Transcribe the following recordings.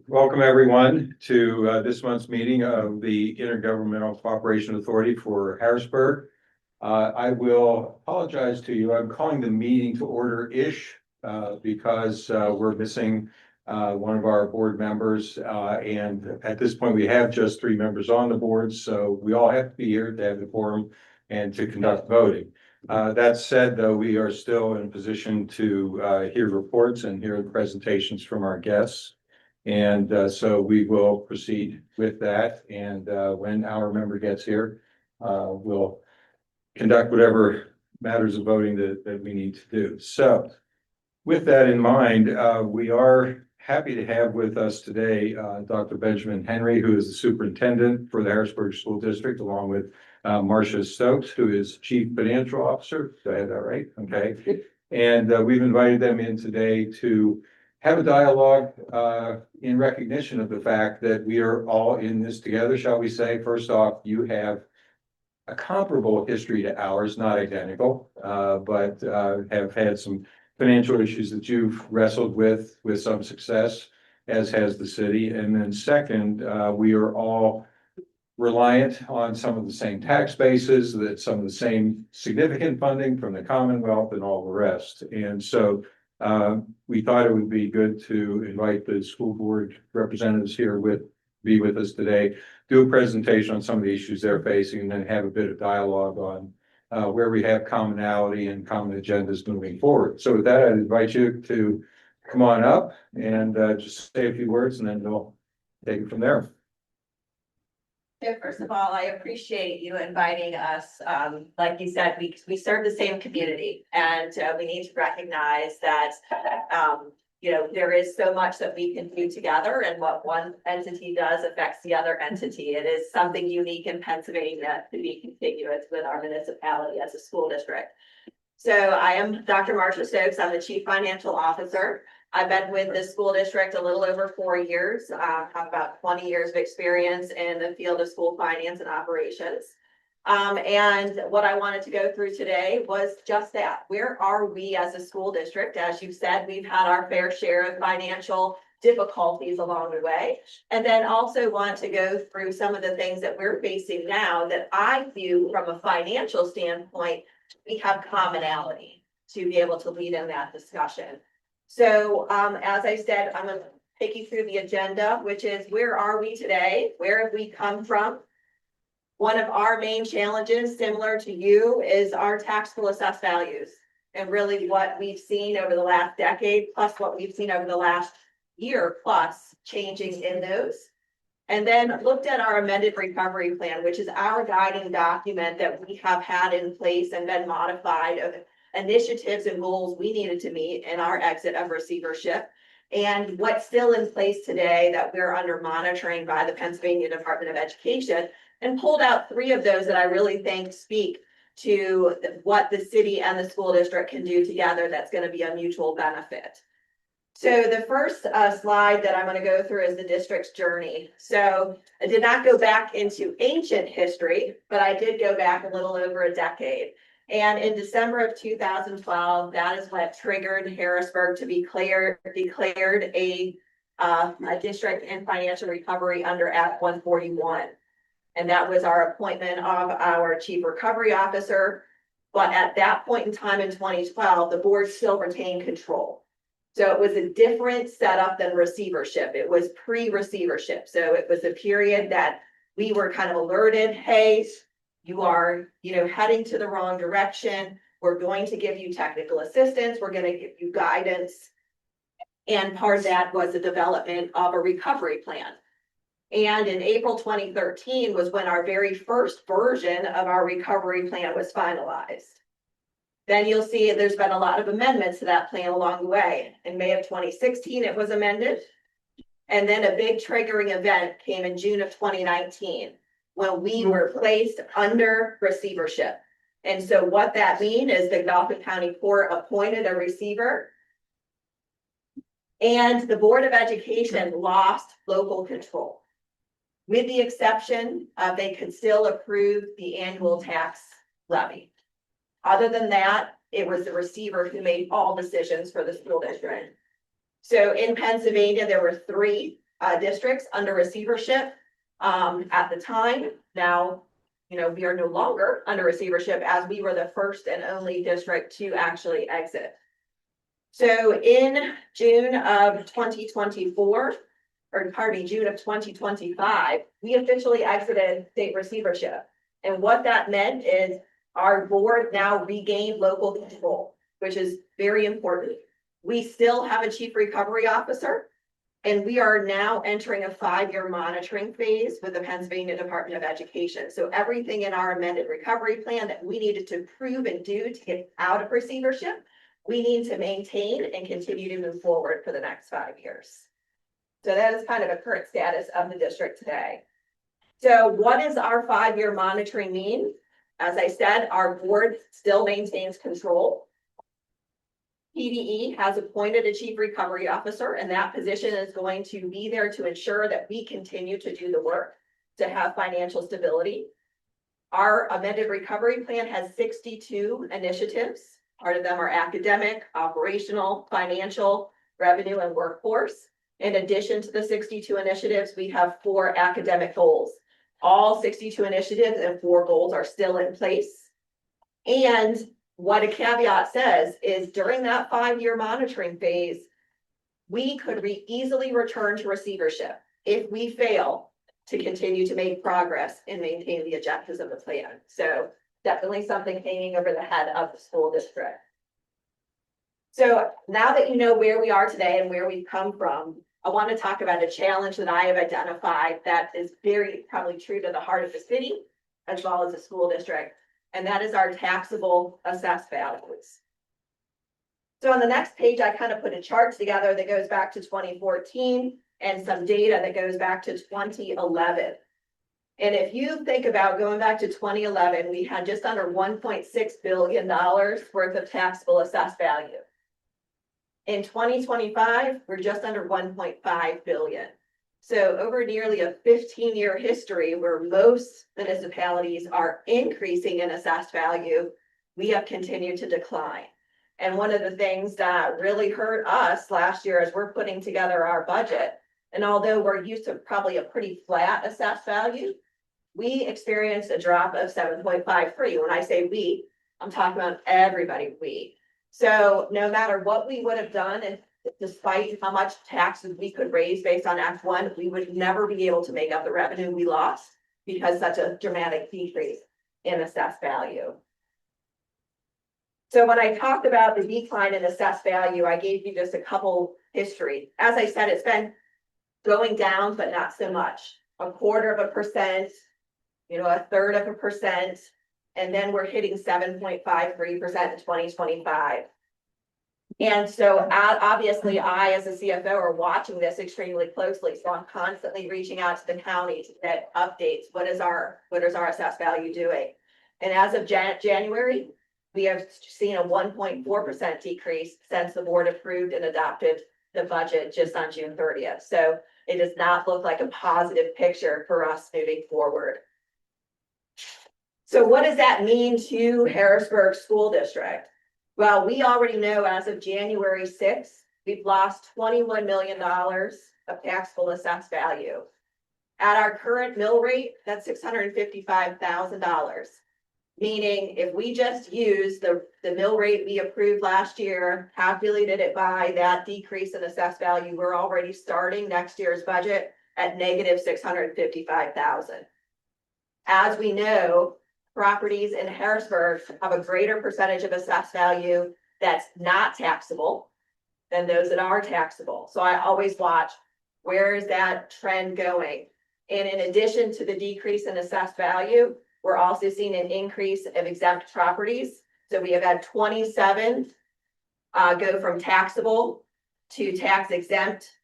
Welcome everyone to this month's meeting of the Intergovernmental Cooperation Authority for Harrisburg. I will apologize to you. I'm calling the meeting to order-ish because we're missing one of our board members. And at this point, we have just 3 members on the board, so we all have to be here to have the quorum and to conduct voting. That said, though, we are still in position to hear reports and hear presentations from our guests. And so we will proceed with that. And when our member gets here, we'll conduct whatever matters of voting that we need to do. So with that in mind, we are happy to have with us today Dr. Benjamin Henry, who is the superintendent for the Harrisburg School District, along with Marcia Stokes, who is Chief Financial Officer. Did I have that right? Okay. And we've invited them in today to have a dialogue in recognition of the fact that we are all in this together, shall we say. First off, you have a comparable history to ours, not identical, but have had some financial issues that you've wrestled with some success, as has the city. And then second, we are all reliant on some of the same tax bases, that some of the same significant funding from the Commonwealth and all the rest. And so we thought it would be good to invite the school board representatives here be with us today, do a presentation on some of the issues they're facing, and then have a bit of dialogue on where we have commonality and common agendas moving forward. So with that, I'd invite you to come on up and just say a few words, and then we'll take it from there. So first of all, I appreciate you inviting us. Like you said, we serve the same community, and we need to recognize that there is so much that we can do together, and what one entity does affects the other entity. It is something unique in Pennsylvania to be contiguous with our municipality as a school district. So I am Dr. Marcia Stokes. I'm the Chief Financial Officer. I've been with the school district a little over 4 years. I have about 20 years of experience in the field of school finance and operations. And what I wanted to go through today was just that. Where are we as a school district? As you said, we've had our fair share of financial difficulties along the way. And then also want to go through some of the things that we're facing now that I view from a financial standpoint, we have commonality to be able to lead in that discussion. So as I said, I'm going to take you through the agenda, which is where are we today? Where have we come from? One of our main challenges, similar to you, is our taxable assessed values, and really what we've seen over the last decade, plus what we've seen over the last year plus changing in those. And then looked at our amended recovery plan, which is our guiding document that we have had in place and been modified of initiatives and goals we needed to meet in our exit of receivership, and what's still in place today that we're under monitoring by the Pennsylvania Department of Education, and pulled out 3 of those that I really think speak to what the city and the school district can do together that's going to be a mutual benefit. So the first slide that I'm going to go through is the district's journey. So I did not go back into ancient history, but I did go back a little over a decade. And in December of 2012, that is what triggered Harrisburg to be declared a district in financial recovery under Act 141. And that was our appointment of our chief recovery officer. But at that point in time in 2012, the board still retained control. So it was a different setup than receivership. It was pre-receivership. So it was a period that we were kind of alerted, hey, you are, heading to the wrong direction. We're going to give you technical assistance. We're going to give you guidance. And part of that was the development of a recovery plan. And in April 2013 was when our very first version of our recovery plan was finalized. Then you'll see there's been a lot of amendments to that plan along the way. In May of 2016, it was amended. And then a big triggering event came in June of 2019. When we were placed under receivership. And so what that means is the Dauphin County Court appointed a receiver, and the Board of Education lost local control. With the exception of they could still approve the annual tax levy. Other than that, it was the receiver who made all decisions for the school district. So in Pennsylvania, there were 3 districts under receivership at the time. Now, we are no longer under receivership as we were the first and only district to actually exit. So in June of 2024, or pardon me, June of 2025, we officially exited state receivership. And what that meant is our board now regained local control, which is very important. We still have a chief recovery officer, and we are now entering a 5-year monitoring phase with the Pennsylvania Department of Education. So everything in our amended recovery plan that we needed to prove and do to get out of receivership, we need to maintain and continue to move forward for the next 5 years. So that is kind of a current status of the district today. So what does our 5-year monitoring mean? As I said, our board still maintains control. PDE has appointed a chief recovery officer, and that position is going to be there to ensure that we continue to do the work to have financial stability. Our amended recovery plan has 62 initiatives. Part of them are academic, operational, financial, revenue, and workforce. In addition to the 62 initiatives, we have 4 academic goals. All 62 initiatives and 4 goals are still in place. And what a caveat says is during that 5-year monitoring phase, we could easily return to receivership if we fail to continue to make progress and maintain the objectives of the plan. So definitely something hanging over the head of the school district. So now that you know where we are today and where we've come from, I want to talk about a challenge that I have identified that is very probably true to the heart of the city as well as the school district. And that is our taxable assessed values. So on the next page, I kind of put a chart together that goes back to 2014 and some data that goes back to 2011. And if you think about going back to 2011, we had just under $1.6 billion worth of taxable assessed value. In 2025, we're just under 1.5 billion. So over nearly a 15-year history where most municipalities are increasing in assessed value, we have continued to decline. And one of the things that really hurt us last year as we're putting together our budget, and although we're used to probably a pretty flat assessed value, we experienced a drop of 7.53. When I say we, I'm talking about everybody, we. So no matter what we would have done, and despite how much taxes we could raise based on Act 1, we would never be able to make up the revenue we lost because such a dramatic decrease in assessed value. So when I talked about the decline in assessed value, I gave you just a couple history. As I said, it's been going down, but not so much. 0.25%, 1/3%, and then we're hitting 7.53% in 2025. And so obviously I, as a CFO, are watching this extremely closely. So I'm constantly reaching out to the county to get updates. What is our assessed value doing? And as of January, we have seen a 1.4% decrease since the board approved and adopted the budget just on June 30th. So it does not look like a positive picture for us moving forward. So what does that mean to Harrisburg School District? Well, we already know as of January 6th, we've lost $21 million of taxable assessed value. At our current mill rate, that's $655,000. Meaning if we just use the mill rate we approved last year, calculated it by that decrease in assessed value, we're already starting next year's budget at negative $655,000. As we know, properties in Harrisburg have a greater percentage of assessed value that's not taxable than those that are taxable. So I always watch, where is that trend going? And in addition to the decrease in assessed value, we're also seeing an increase of exempt properties. So we have had 27 go from taxable to tax exempt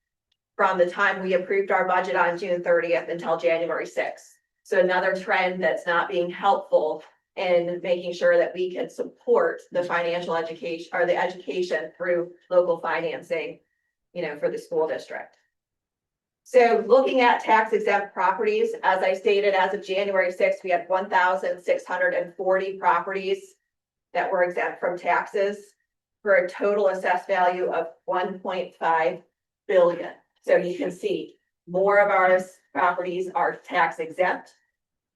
from the time we approved our budget on June 30th until January 6th. So another trend that's not being helpful in making sure that we can support the financial education or the education through local financing, for the school district. So looking at tax exempt properties, as I stated, as of January 6th, we had 1,640 properties that were exempt from taxes for a total assessed value of 1.5 billion. So you can see more of our properties are tax exempt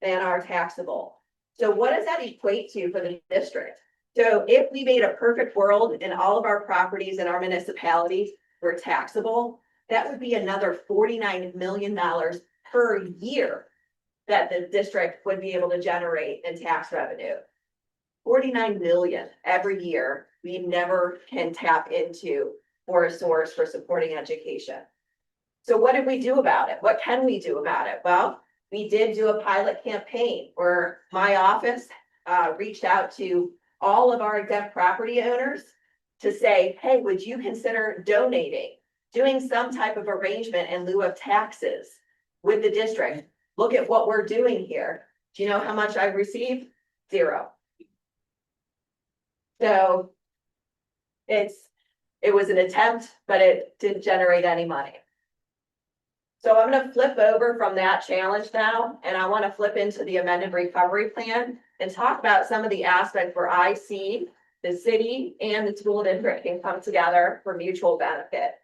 than are taxable. So what does that equate to for the district? So if we made a perfect world and all of our properties in our municipalities were taxable, that would be another $49 million per year that the district would be able to generate in tax revenue. 49 million every year we never can tap into for a source for supporting education. So what did we do about it? What can we do about it? Well, we did do a pilot campaign where my office reached out to all of our exempt property owners to say, hey, would you consider donating, doing some type of arrangement in lieu of taxes with the district? Look at what we're doing here. Do you know how much I've received? 0. So it was an attempt, but it didn't generate any money. So I'm going to flip over from that challenge now, and I want to flip into the amended recovery plan and talk about some of the aspects where I see the city and the school district can come together for mutual benefit.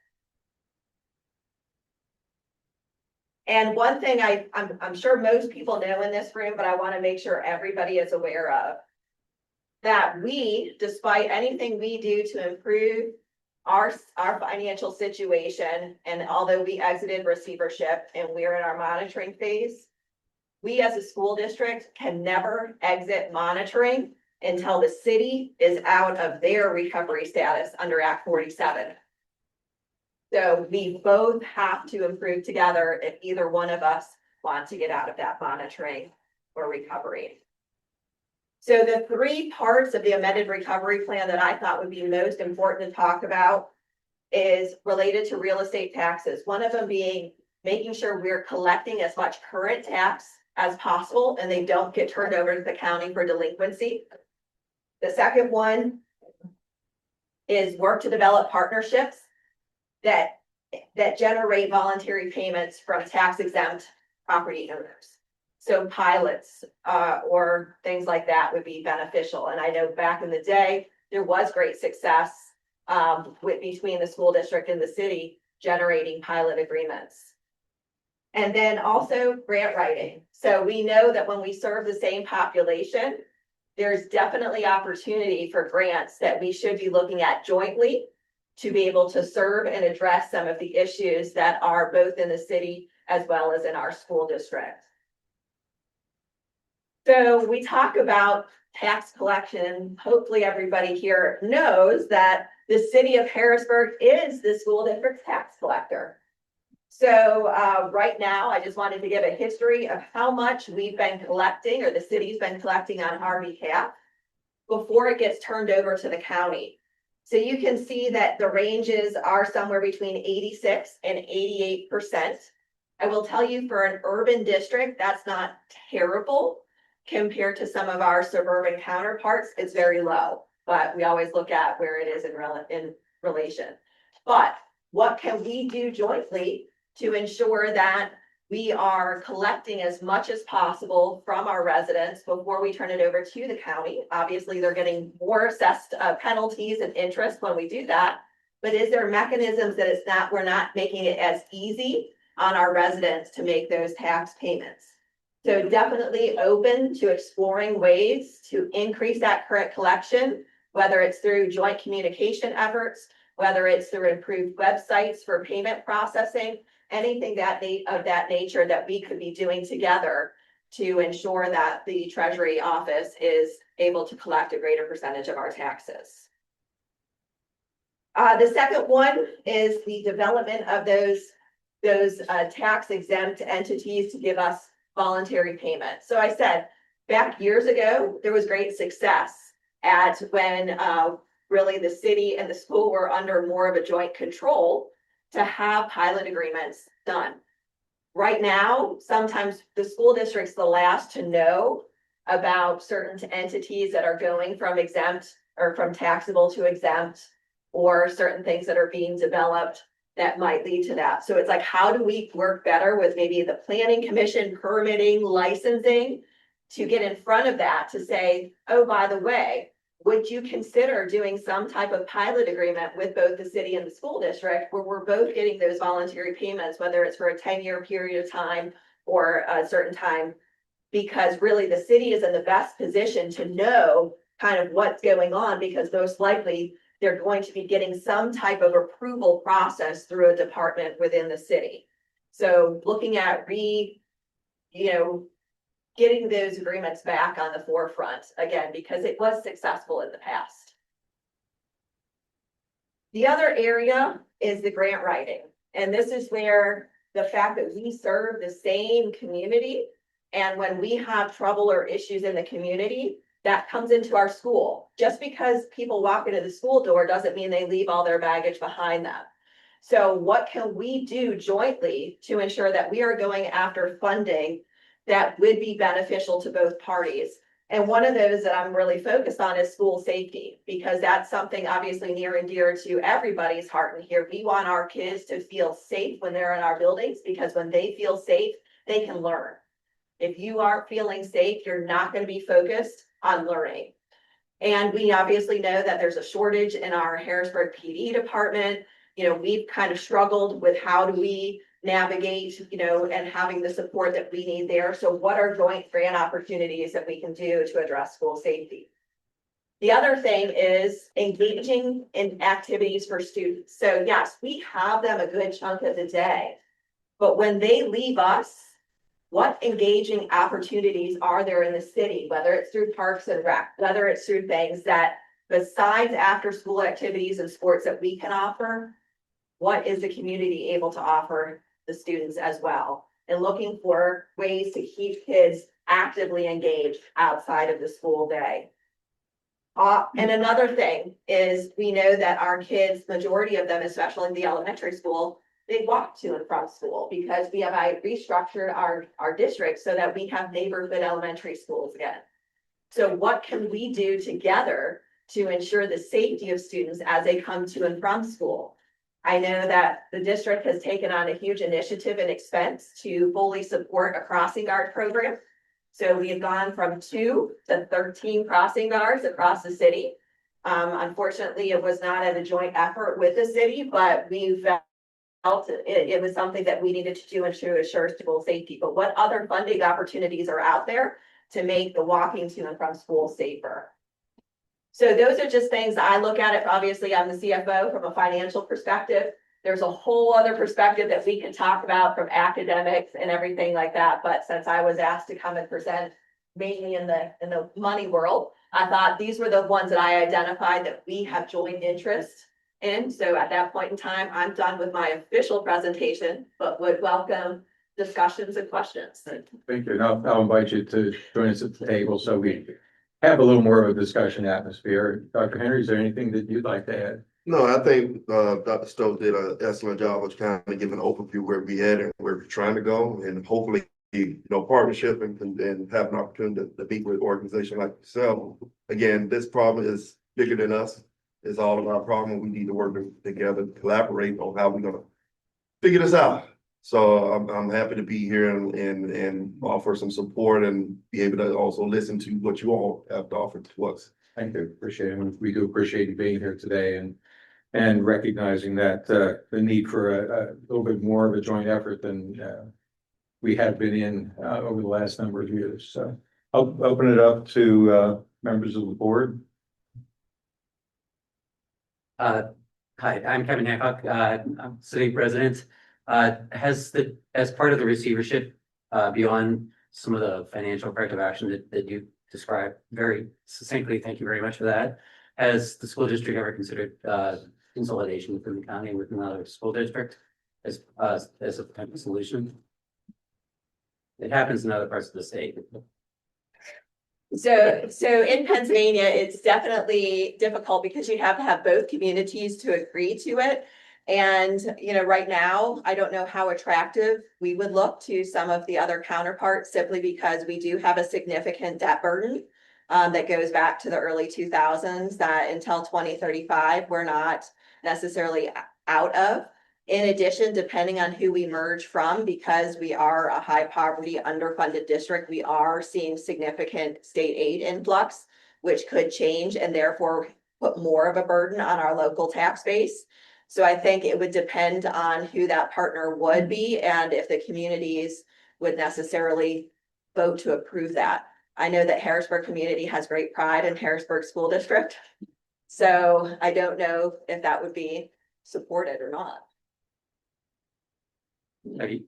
And one thing I'm sure most people know in this room, but I want to make sure everybody is aware of, that we, despite anything we do to improve our financial situation, and although we exited receivership and we're in our monitoring phase, we as a school district can never exit monitoring until the city is out of their recovery status under Act 47. So we both have to improve together if either one of us want to get out of that monitoring or recovery. So the 3 parts of the amended recovery plan that I thought would be most important to talk about is related to real estate taxes. One of them being making sure we're collecting as much current tax as possible and they don't get turned over to the county for delinquency. The second one is work to develop partnerships that generate voluntary payments from tax exempt property owners. So pilots or things like that would be beneficial. And I know back in the day, there was great success between the school district and the city generating pilot agreements. And then also grant writing. So we know that when we serve the same population, there's definitely opportunity for grants that we should be looking at jointly to be able to serve and address some of the issues that are both in the city as well as in our school district. So we talk about tax collection. Hopefully everybody here knows that the city of Harrisburg is the school district's tax collector. So right now, I just wanted to give a history of how much we've been collecting, or the city's been collecting on our behalf before it gets turned over to the county. So you can see that the ranges are somewhere between 86 and 88%. I will tell you, for an urban district, that's not terrible compared to some of our suburban counterparts. It's very low, but we always look at where it is in relation. But what can we do jointly to ensure that we are collecting as much as possible from our residents before we turn it over to the county? Obviously, they're getting more assessed penalties and interest when we do that. But is there mechanisms that we're not making it as easy on our residents to make those tax payments? So definitely open to exploring ways to increase that current collection, whether it's through joint communication efforts, whether it's through improved websites for payment processing, anything of that nature that we could be doing together to ensure that the Treasury office is able to collect a greater percentage of our taxes. The second one is the development of those tax exempt entities to give us voluntary payments. So I said back years ago, there was great success at when really the city and the school were under more of a joint control to have pilot agreements done. Right now, sometimes the school district's the last to know about certain entities that are going from exempt or from taxable to exempt, or certain things that are being developed that might lead to that. So it's like, how do we work better with maybe the planning commission, permitting, licensing, to get in front of that, to say, oh, by the way, would you consider doing some type of pilot agreement with both the city and the school district where we're both getting those voluntary payments, whether it's for a 10-year period of time or a certain time? Because really the city is in the best position to know kind of what's going on, because most likely they're going to be getting some type of approval process through a department within the city. So looking at getting those agreements back on the forefront again, because it was successful in the past. The other area is the grant writing. And this is where the fact that we serve the same community, and when we have trouble or issues in the community, that comes into our school. Just because people walk into the school door doesn't mean they leave all their baggage behind them. So what can we do jointly to ensure that we are going after funding that would be beneficial to both parties? And one of those that I'm really focused on is school safety, because that's something obviously near and dear to everybody's heart in here. We want our kids to feel safe when they're in our buildings, because when they feel safe, they can learn. If you aren't feeling safe, you're not going to be focused on learning. And we obviously know that there's a shortage in our Harrisburg PD department. We've kind of struggled with how do we navigate, and having the support that we need there. So what are joint grant opportunities that we can do to address school safety? The other thing is engaging in activities for students. So yes, we have them a good chunk of the day, but when they leave us, what engaging opportunities are there in the city, whether it's through Parks and Rec, whether it's through things that besides after school activities and sports that we can offer, what is the community able to offer the students as well? And looking for ways to keep kids actively engaged outside of the school day. And another thing is we know that our kids, majority of them, especially in the elementary school, they walk to and from school, because we have restructured our district so that we have neighborhood elementary schools again. So what can we do together to ensure the safety of students as they come to and from school? I know that the district has taken on a huge initiative and expense to fully support a crossing guard program. So we have gone from 2 to 13 crossing guards across the city. Unfortunately, it was not at a joint effort with the city, but we've felt it was something that we needed to do and to assure school safety. But what other funding opportunities are out there to make the walking to and from school safer? So those are just things I look at it. Obviously, I'm the CFO from a financial perspective. There's a whole other perspective that we can talk about from academics and everything like that. But since I was asked to come and present mainly in the money world, I thought these were the ones that I identified that we have joint interest in. So at that point in time, I'm done with my official presentation, but would welcome discussions and questions. Thank you. And I'll invite you to join us at the table so we have a little more of a discussion atmosphere. Dr. Henry, is there anything that you'd like to add? No, I think Dr. Stokes did an excellent job of kind of giving an overview where we at and where we're trying to go, and hopefully, partnership and have an opportunity to meet with organizations like yourself. Again, this problem is bigger than us. It's all of our problem. We need to work together, collaborate on how we're gonna figure this out. So I'm happy to be here and offer some support and be able to also listen to what you all have to offer to us. Thank you. Appreciate it. We do appreciate you being here today and recognizing that the need for a little bit more of a joint effort than we have been in over the last number of years. So I'll open it up to members of the board. Hi, I'm Kevin Hancock. I'm city president. As part of the receivership, beyond some of the financial corrective action that you described very succinctly, thank you very much for that. Has the school district ever considered consolidation within the county with another school district as a potential solution? It happens in other parts of the state. So in Pennsylvania, it's definitely difficult because you have to have both communities to agree to it. And, right now, I don't know how attractive we would look to some of the other counterparts, simply because we do have a significant debt burden that goes back to the early 2000s that until 2035, we're not necessarily out of. In addition, depending on who we merge from, because we are a high poverty underfunded district, we are seeing significant state aid influx. which could change and therefore put more of a burden on our local tax base. So I think it would depend on who that partner would be and if the communities would necessarily vote to approve that. I know that Harrisburg community has great pride in Harrisburg School District. So I don't know if that would be supported or not. Have you,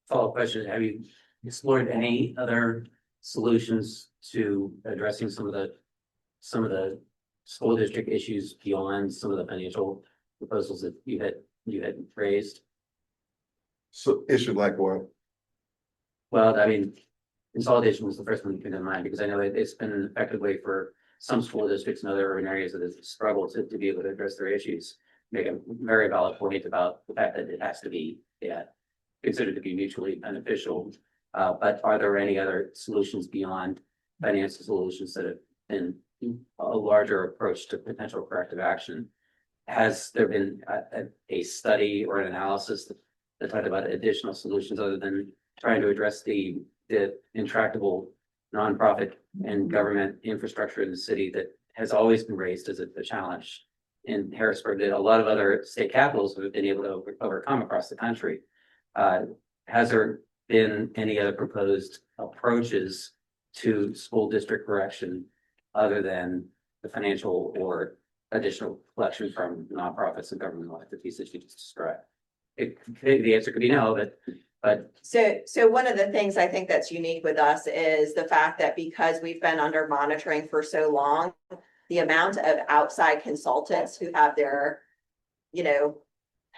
follow-up question, have you explored any other solutions to addressing some of the school district issues beyond some of the financial proposals that you had raised? So issue like what? Well, I mean, consolidation was the first one that came to mind, because I know it's been an effective way for some school districts and other urban areas that have struggled to be able to address their issues. Make a very valid point about the fact that it has to be, considered to be mutually beneficial. But are there any other solutions beyond financial solutions that have been a larger approach to potential corrective action? Has there been a study or an analysis that talked about additional solutions other than trying to address the intractable nonprofit and government infrastructure in the city that has always been raised as a challenge in Harrisburg that a lot of other state capitals have been able to overcome across the country? Has there been any other proposed approaches to school district correction other than the financial or additional collection from nonprofits and governmental entities that you just described? The answer could be no, but So one of the things I think that's unique with us is the fact that because we've been under monitoring for so long, the amount of outside consultants who have their,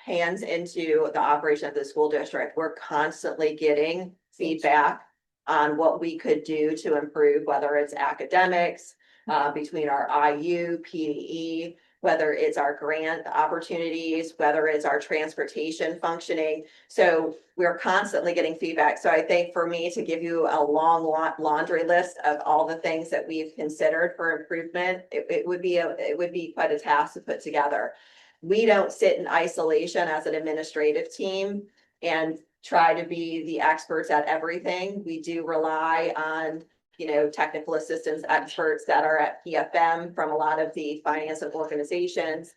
hands into the operation of the school district, we're constantly getting feedback on what we could do to improve, whether it's academics, between our IU, PDE, whether it's our grant opportunities, whether it's our transportation functioning. So we're constantly getting feedback. So I think for me to give you a long laundry list of all the things that we've considered for improvement, it would be quite a task to put together. We don't sit in isolation as an administrative team and try to be the experts at everything. We do rely on technical assistance experts that are at PFM from a lot of the finance and organizations.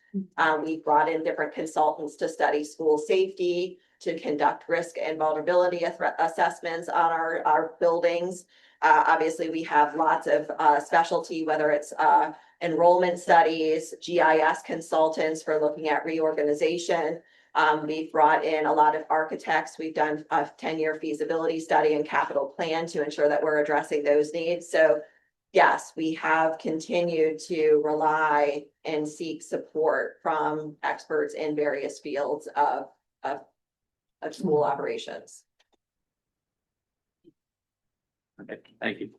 We've brought in different consultants to study school safety, to conduct risk and vulnerability assessments on our buildings. Obviously, we have lots of specialty, whether it's enrollment studies, GIS consultants for looking at reorganization. We've brought in a lot of architects. We've done a 10-year feasibility study and capital plan to ensure that we're addressing those needs. So yes, we have continued to rely and seek support from experts in various fields of school operations. okay, thank you.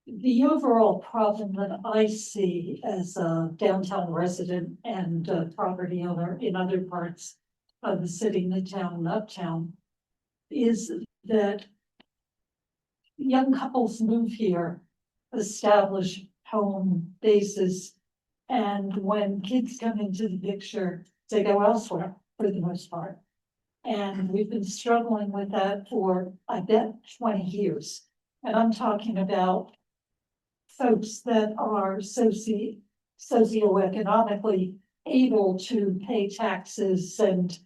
The overall problem that I see as a downtown resident and a property owner in other parts of the city, midtown and uptown, is that young couples move here, establish home bases, and when kids come into the picture, they go elsewhere for the most part. And we've been struggling with that for, I bet, 20 years. And I'm talking about folks that are socioeconomically able to pay taxes and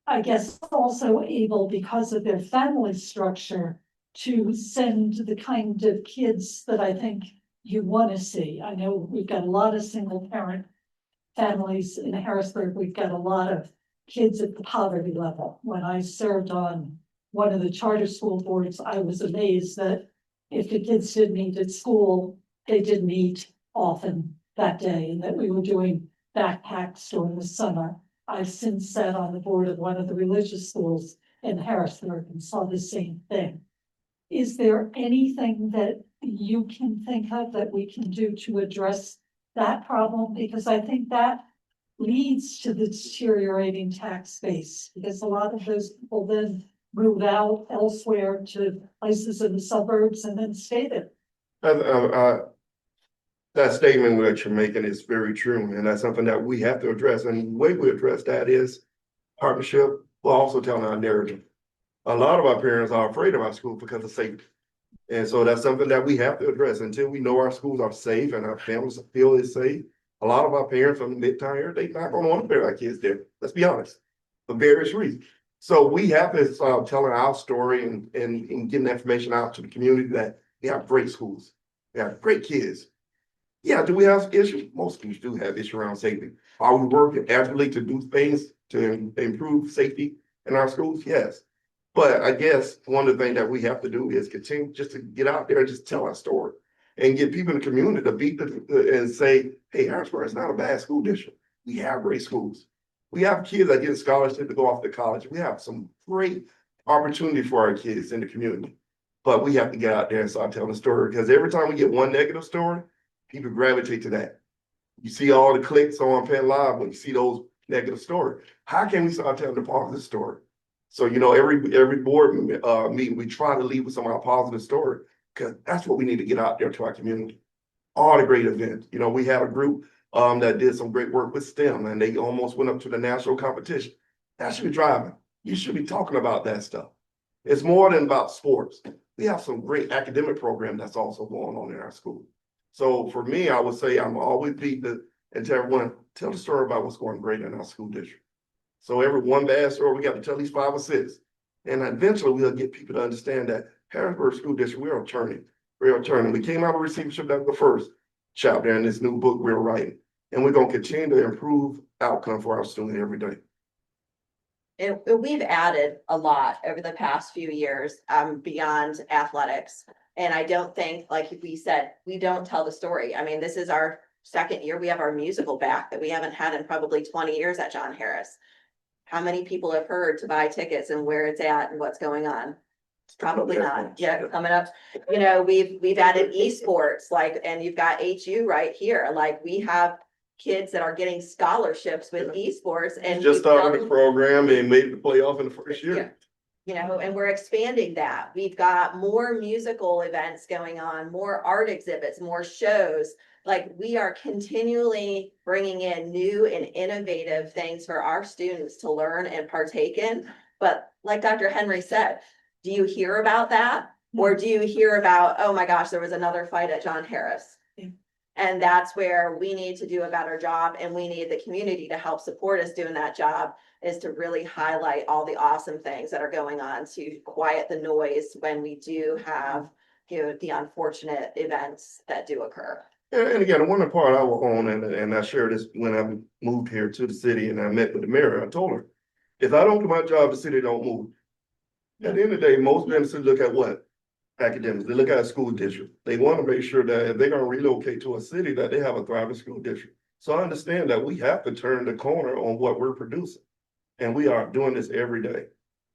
I guess also able, because of their family structure, to send the kind of kids that I think you want to see. I know we've got a lot of single parent families in Harrisburg. We've got a lot of kids at the poverty level. When I served on one of the charter school boards, I was amazed that if the kids didn't eat at school, they didn't eat often that day, and that we were doing backpacks during the summer. I've since sat on the board of one of the religious schools in Harrisburg and saw the same thing. Is there anything that you can think of that we can do to address that problem? Because I think that leads to the deteriorating tax base, because a lot of those people then move out elsewhere to places in the suburbs and then stay there. That statement that you're making is very true, and that's something that we have to address. And the way we address that is partnership, while also telling our narrative. A lot of our parents are afraid of our school because of safety. And so that's something that we have to address until we know our schools are safe and our families feel it's safe. A lot of our parents from the Midtown area, they not gonna want to put our kids there. Let's be honest, for various reasons. So we have to start telling our story and getting information out to the community that we have great schools. We have great kids. Yeah, do we have issues? Most schools do have issues around safety. Are we working actively to do things to improve safety in our schools? Yes. But I guess one of the things that we have to do is continue just to get out there and just tell our story and get people in the community to beat and say, hey, Harrisburg is not a bad school district. We have great schools. We have kids that get scholarships to go off to college. We have some great opportunity for our kids in the community. But we have to get out there and start telling the story, because every time we get one negative story, people gravitate to that. You see all the clicks on Penn Live when you see those negative stories. How can we start telling the positive story? So, every board meeting, we try to leave with some of our positive story, because that's what we need to get out there to our community. All the great events. We had a group that did some great work with STEM, and they almost went up to the national competition. That should be driving. You should be talking about that stuff. It's more than about sports. We have some great academic program that's also going on in our school. So for me, I would say I'm always and tell everyone, tell the story about what's going great in our school district. So every one bad story, we got to tell at least 5 or 6. And eventually we'll get people to understand that Harrisburg School District, we're turning. We're turning. We came out of receivership, that was the first chapter in this new book we're writing. And we're going to continue to improve outcome for our students every day. And we've added a lot over the past few years, beyond athletics. And I don't think, like we said, we don't tell the story. I mean, this is our second year. We have our musical back that we haven't had in probably 20 years at John Harris. How many people have heard to buy tickets and where it's at and what's going on? Probably not. Yeah, coming up. We've added esports, and you've got HU right here. Like, we have kids that are getting scholarships with esports, and just started the program and made the playoff in the first year. And we're expanding that. We've got more musical events going on, more art exhibits, more shows. Like, we are continually bringing in new and innovative things for our students to learn and partake in. But like Dr. Henry said, do you hear about that? Or do you hear about, oh my gosh, there was another fight at John Harris? And that's where we need to do a better job, and we need the community to help support us doing that job, is to really highlight all the awesome things that are going on to quiet the noise when we do have, the unfortunate events that do occur. And again, one part I will own, and I shared this when I moved here to the city and I met with the mayor. I told her, if I don't do my job, the city don't move. At the end of the day, most businesses look at what? Academics. They look at a school district. They want to make sure that if they're going to relocate to a city, that they have a thriving school district. So I understand that we have to turn the corner on what we're producing. And we are doing this every day.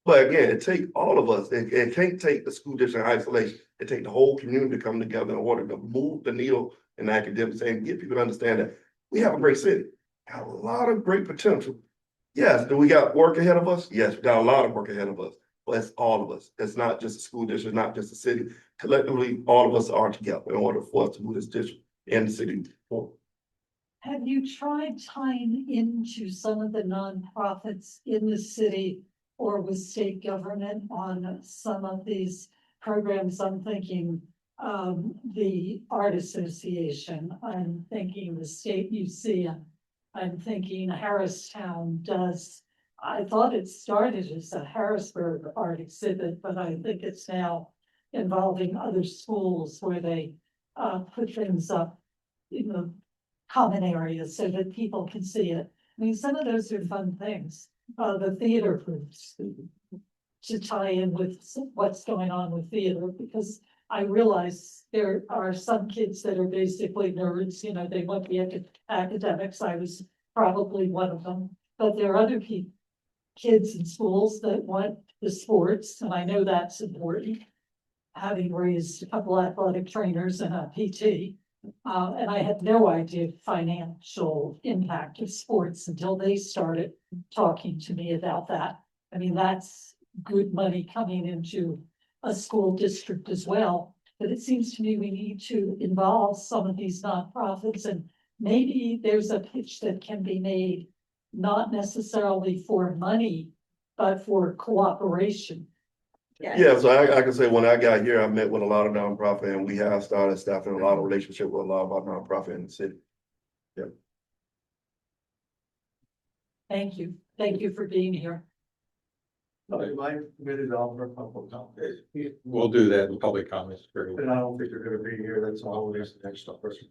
But again, it takes all of us. It can't take the school district in isolation. It takes the whole community to come together in order to move the needle in academics and get people to understand that we have a great city, have a lot of great potential. Yes, do we got work ahead of us? Yes, we got a lot of work ahead of us. But it's all of us. It's not just a school district, not just a city. Collectively, all of us are together in order for us to move this district and the city forward. Have you tried tying into some of the nonprofits in the city or with state government on some of these programs? I'm thinking the Art Association. I'm thinking the State Museum. I'm thinking Harristown does. I thought it started as a Harrisburg art exhibit, but I think it's now involving other schools where they put things up in the common areas so that people can see it. I mean, some of those are fun things. The theater groups to tie in with what's going on with theater, because I realize there are some kids that are basically nerds. They want the academics. I was probably one of them, but there are other kids in schools that want the sports, and I know that's important. Having raised a couple athletic trainers and a PT, and I had no idea financial impact of sports until they started talking to me about that. I mean, that's good money coming into a school district as well. But it seems to me we need to involve some of these nonprofits, and maybe there's a pitch that can be made, not necessarily for money, but for cooperation. Yeah, so I can say when I got here, I met with a lot of nonprofit and we have started staffing a lot of relationship with a lot of our nonprofit in the city. Thank you. Thank you for being here. My committed offer public comment, We'll do that in public comments. Very well. and I don't think they're gonna be here, that's always the next person.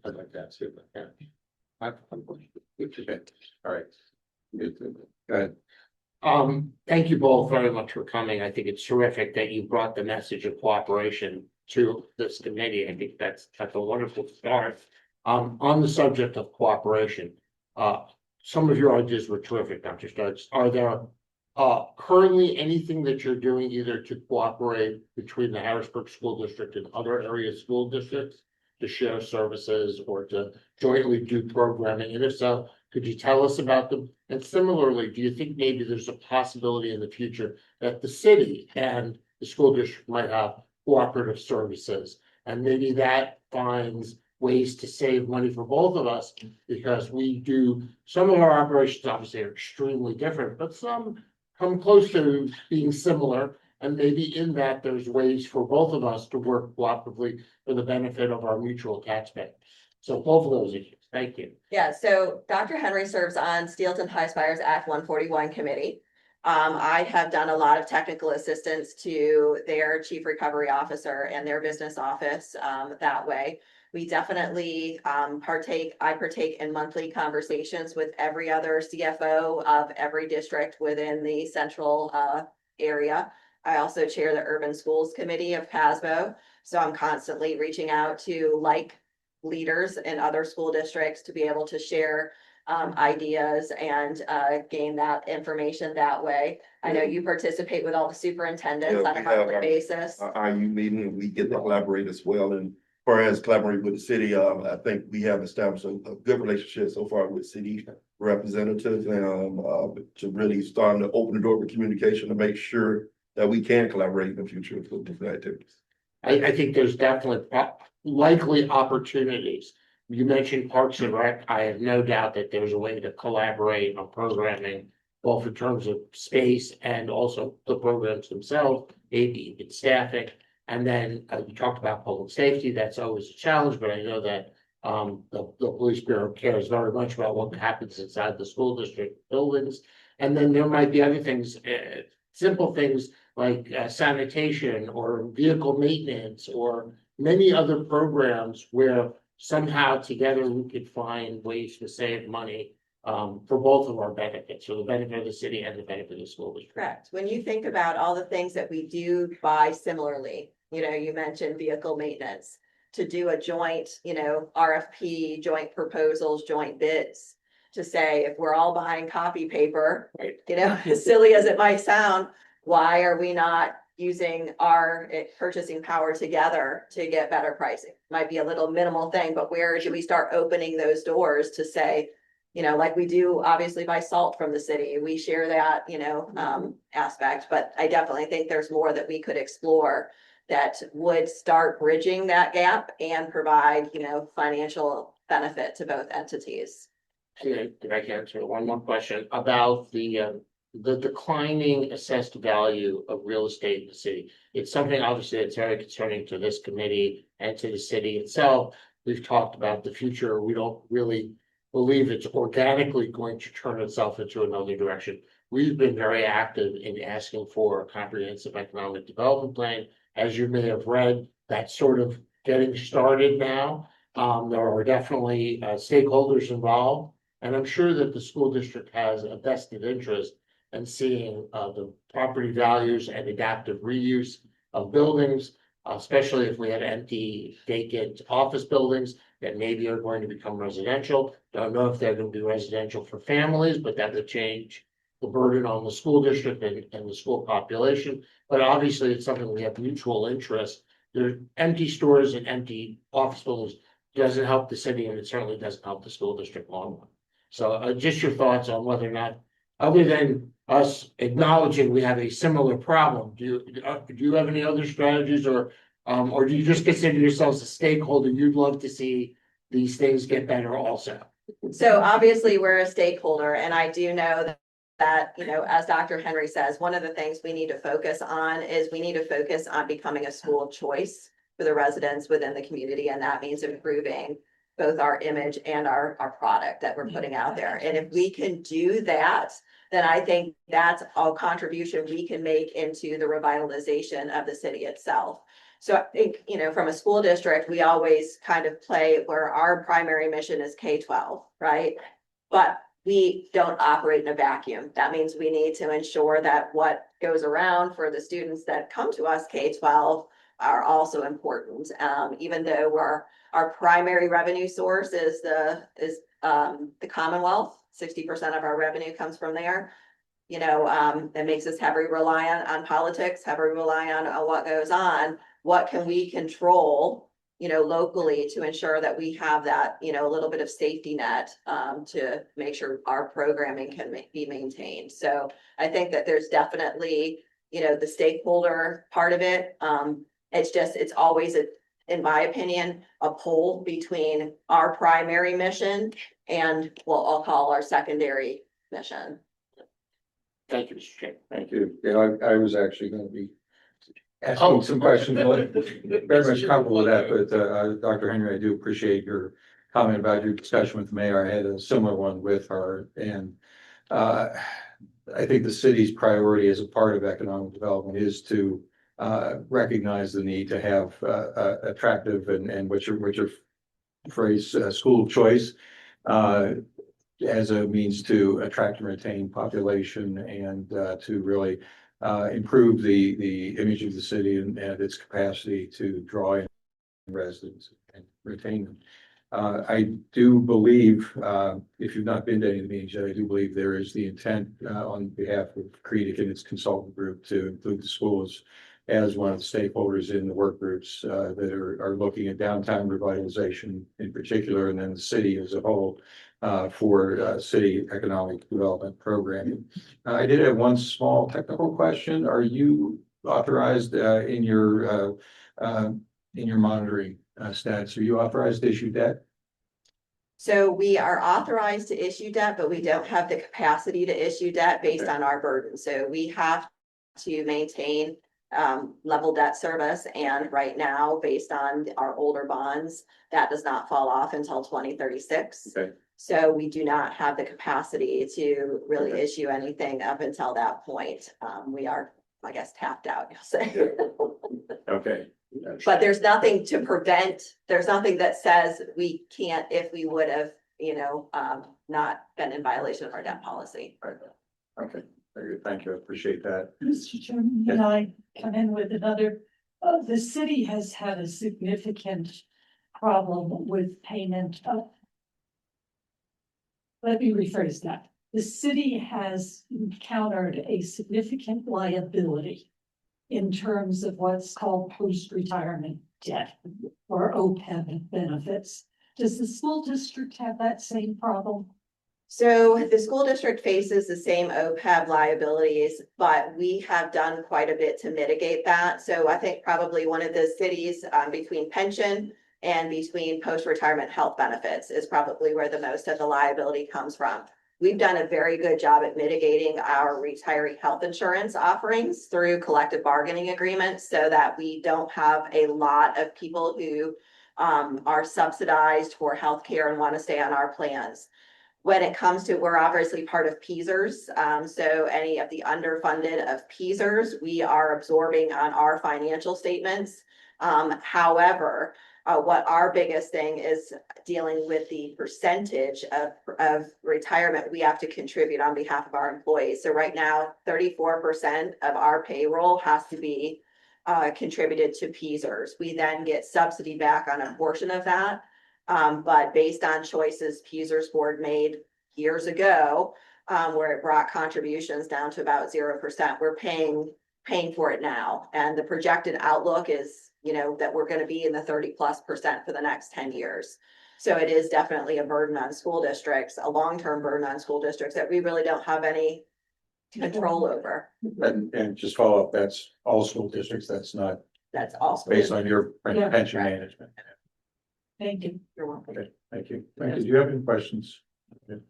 I'd like that too. Yeah. Okay. All right. Good. Go ahead. Thank you both very much for coming. I think it's terrific that you brought the message of cooperation to this committee. I think that's a wonderful start. On the subject of cooperation, some of your ideas were terrific, Dr. Stokes. Are there currently anything that you're doing either to cooperate between the Harrisburg School District and other area school districts to share services or to jointly do programming? And if so, could you tell us about them? And similarly, do you think maybe there's a possibility in the future that the city and the school district might have cooperative services? And maybe that finds ways to save money for both of us, because we do, some of our operations obviously are extremely different, but some come close to being similar. And maybe in that there's ways for both of us to work cooperatively for the benefit of our mutual taxpayers. So both of those issues. Thank you. Yeah, so Dr. Henry serves on Steelton High Spires Act 141 committee. I have done a lot of technical assistance to their chief recovery officer and their business office that way. We definitely I partake in monthly conversations with every other CFO of every district within the central area. I also chair the Urban Schools Committee of PASBO. So I'm constantly reaching out to leaders in other school districts to be able to share ideas and gain that information that way. I know you participate with all the superintendents Yeah, on a we have monthly our- basis. Our IU meeting, and we get to collaborate as well. And as far as collaborating with the city, I think we have established a good relationship so far with city representatives and to really starting to open the door for communication to make sure that we can collaborate in the future with different activities. I think there's definitely likely opportunities. You mentioned Parks and Rec. I have no doubt that there's a way to collaborate on programming, both in terms of space and also the programs themselves, maybe even staffing. And then you talked about public safety. That's always a challenge, but I know that the police bureau cares very much about what happens inside the school district buildings. And then there might be other things, simple things like sanitation or vehicle maintenance or many other programs where somehow together we could find ways to save money for both of our benefits, for the benefit of the city and the benefit of the school district. Correct. When you think about all the things that we do buy similarly, you mentioned vehicle maintenance, to do a joint, RFP, joint proposals, joint bids, to say, if we're all buying copy paper, Right. as silly as it might sound, why are we not using our purchasing power together to get better pricing? Might be a little minimal thing, but where should we start opening those doors to say, like we do obviously buy salt from the city, we share that, aspect, but I definitely think there's more that we could explore that would start bridging that gap and provide, financial benefit to both entities. Did I answer one more question about the declining assessed value of real estate in the city? It's something obviously that's very concerning to this committee and to the city itself. We've talked about the future. We don't really believe it's organically going to turn itself into another direction. We've been very active in asking for a comprehensive economic development plan. As you may have read, that's sort of getting started now. There are definitely stakeholders involved, and I'm sure that the school district has a vested interest in seeing the property values and adaptive reuse of buildings, especially if we have empty vacant office buildings that maybe are going to become residential. Don't know if they're going to be residential for families, but that would change the burden on the school district and the school population. But obviously, it's something we have mutual interest. There are empty stores and empty office buildings doesn't help the city, and it certainly doesn't help the school district long run. So just your thoughts on whether or not, other than us acknowledging we have a similar problem, do you have any other strategies, or do you just consider yourselves a stakeholder? You'd love to see these things get better also. So obviously, we're a stakeholder, and I do know that, you know, as Dr. Henry says, one of the things we need to focus on is we need to focus on becoming a school of choice for the residents within the community, and that means improving both our image and our product that we're putting out there. And if we can do that, then I think that's a contribution we can make into the revitalization of the city itself. So I think, you know, from a school district, we always kind of play where our primary mission is K-12, right? But we don't operate in a vacuum. That means we need to ensure that what goes around for the students that come to us K-12 are also important. Even though our primary revenue source is the Commonwealth, 60% of our revenue comes from there. You know, that makes us heavily reliant on politics, heavily reliant on what goes on. What can we control, you know, locally to ensure that we have that, you know, a little bit of safety net to make sure our programming can be maintained. So I think that there's definitely, you know, the stakeholder part of it. It's always in my opinion, a pull between our primary mission and what I'll call our secondary mission. Thank you, Mr. Chair. Thank you. Yeah, I was actually gonna be Oh. asking some questions, very much comfortable with that, but, Dr. Henry, I do appreciate your comment about your discussion with the mayor. I had a similar one with her, and, I think the city's priority as a part of economic development is to, recognize the need to have, attractive and what's your phrase, school of choice, as a means to attract and retain population and, to really improve the image of the city and its capacity to draw in residents and retain them. I do believe, if you've not been to any of the meetings yet, I do believe there is the intent on behalf of CREDIC and its consultant group to include the schools as one of the stakeholders in the work groups that are looking at downtown revitalization in particular, and then the city as a whole for city economic development programming. I did have one small technical question. Are you authorized in your monitoring stats? Are you authorized to issue debt? So we are authorized to issue debt, but we don't have the capacity to issue debt based on our burden. So we have to maintain level debt service. And right now, based on our older bonds, that does not fall off until 2036. Okay. So we do not have the capacity to really issue anything up until that point. We are, I guess, tapped out, you'll say. Okay. But there's nothing to prevent, there's nothing that says we can't if we would have, you know, not been in violation of our debt policy. Right. Okay, very good. Thank you. I appreciate that. Mr. Chairman, can I come in with another? The city has had a significant problem with payment of. Let me rephrase that. The city has encountered a significant liability in terms of what's called post-retirement debt or OPEB benefits. Does the school district have that same problem? So the school district faces the same OPEB liabilities, but we have done quite a bit to mitigate that. So I think probably one of the cities between pension and between post-retirement health benefits is probably where the most of the liability comes from. We've done a very good job at mitigating our retiree health insurance offerings through collective bargaining agreements so that we don't have a lot of people who are subsidized for healthcare and want to stay on our plans. When it comes to, we're obviously part of PSERS, so any of the underfunded of PSERS, we are absorbing on our financial statements. However, what our biggest thing is dealing with the percentage of retirement we have to contribute on behalf of our employees. So right now, 34% of our payroll has to be contributed to PSERS. We then get subsidy back on a portion of that. But based on choices PSERS board made years ago, where it brought contributions down to about 0%, we're paying for it now. And the projected outlook is, you know, that we're going to be in the 30+% for the next 10 years. So it is definitely a burden on school districts, a long-term burden on school districts that we really don't have any control over. And just follow up, that's all school districts. That's not That's also based on your Yeah. pension Right. management. Thank you. You're welcome. Okay, thank you. Thank you. Do you have any questions? Okay.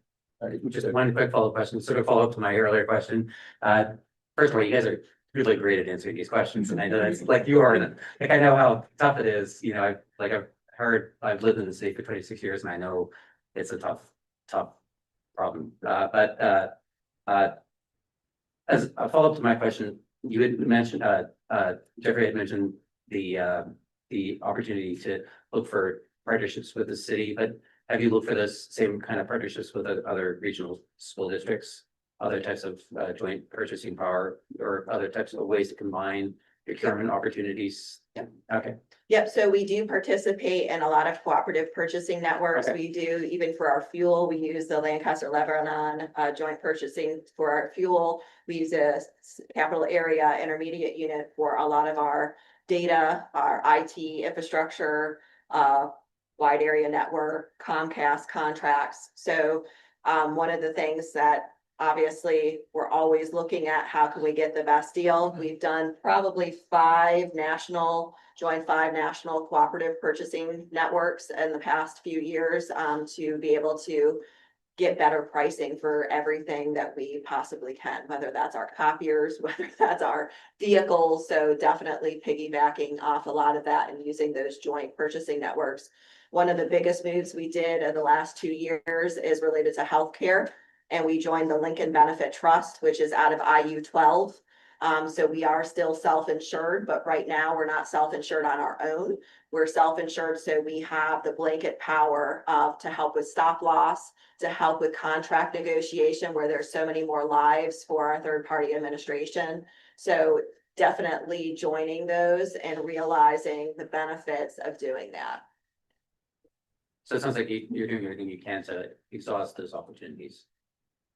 Just one quick follow-up question, sort of follow up to my earlier question. First of all, you guys are really great at answering these questions, and I know that's like you are, and like I know how tough it is. You know, I've lived in the city for 26 years, and I know it's a tough problem. As a follow-up to my question, you had mentioned, Jeffrey had mentioned the opportunity to look for partnerships with the city, but have you looked for those same kind of partnerships with other regional school districts? Other types of joint purchasing power or other types of ways to combine procurement opportunities? Yeah, okay. Yep, so we do participate in a lot of cooperative purchasing networks. Okay. We do, even for our fuel, we use the Lancaster Lebanon joint purchasing for our fuel. We use a capital area intermediate unit for a lot of our data, our IT infrastructure, wide area network, Comcast contracts. So one of the things that obviously we're always looking at, how can we get the best deal? We've done probably joined five national cooperative purchasing networks in the past few years to be able to get better pricing for everything that we possibly can, whether that's our copiers, whether that's our vehicles. So definitely piggybacking off a lot of that and using those joint purchasing networks. One of the biggest moves we did in the last 2 years is related to healthcare. And we joined the Lincoln Benefit Trust, which is out of IU 12. So we are still self-insured, but right now we're not self-insured on our own. We're self-insured, so we have the blanket power to help with stop loss, to help with contract negotiation, where there's so many more lives for our third-party administration. So definitely joining those and realizing the benefits of doing that. So it sounds like you're doing everything you can to exhaust those opportunities.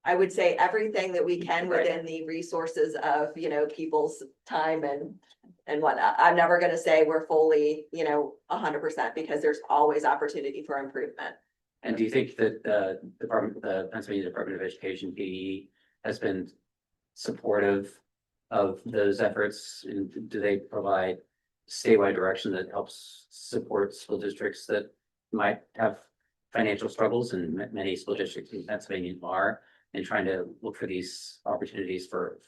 I would say everything that we can Right. within the resources of, people's time and whatnot. I'm never gonna say we're fully, 100%, because there's always opportunity for improvement. And do you think that the Pennsylvania Department of Education, PE, has been supportive of those efforts? And do they provide statewide direction that helps support school districts that might have financial struggles, and many school districts in Pennsylvania are, and trying to look for these opportunities for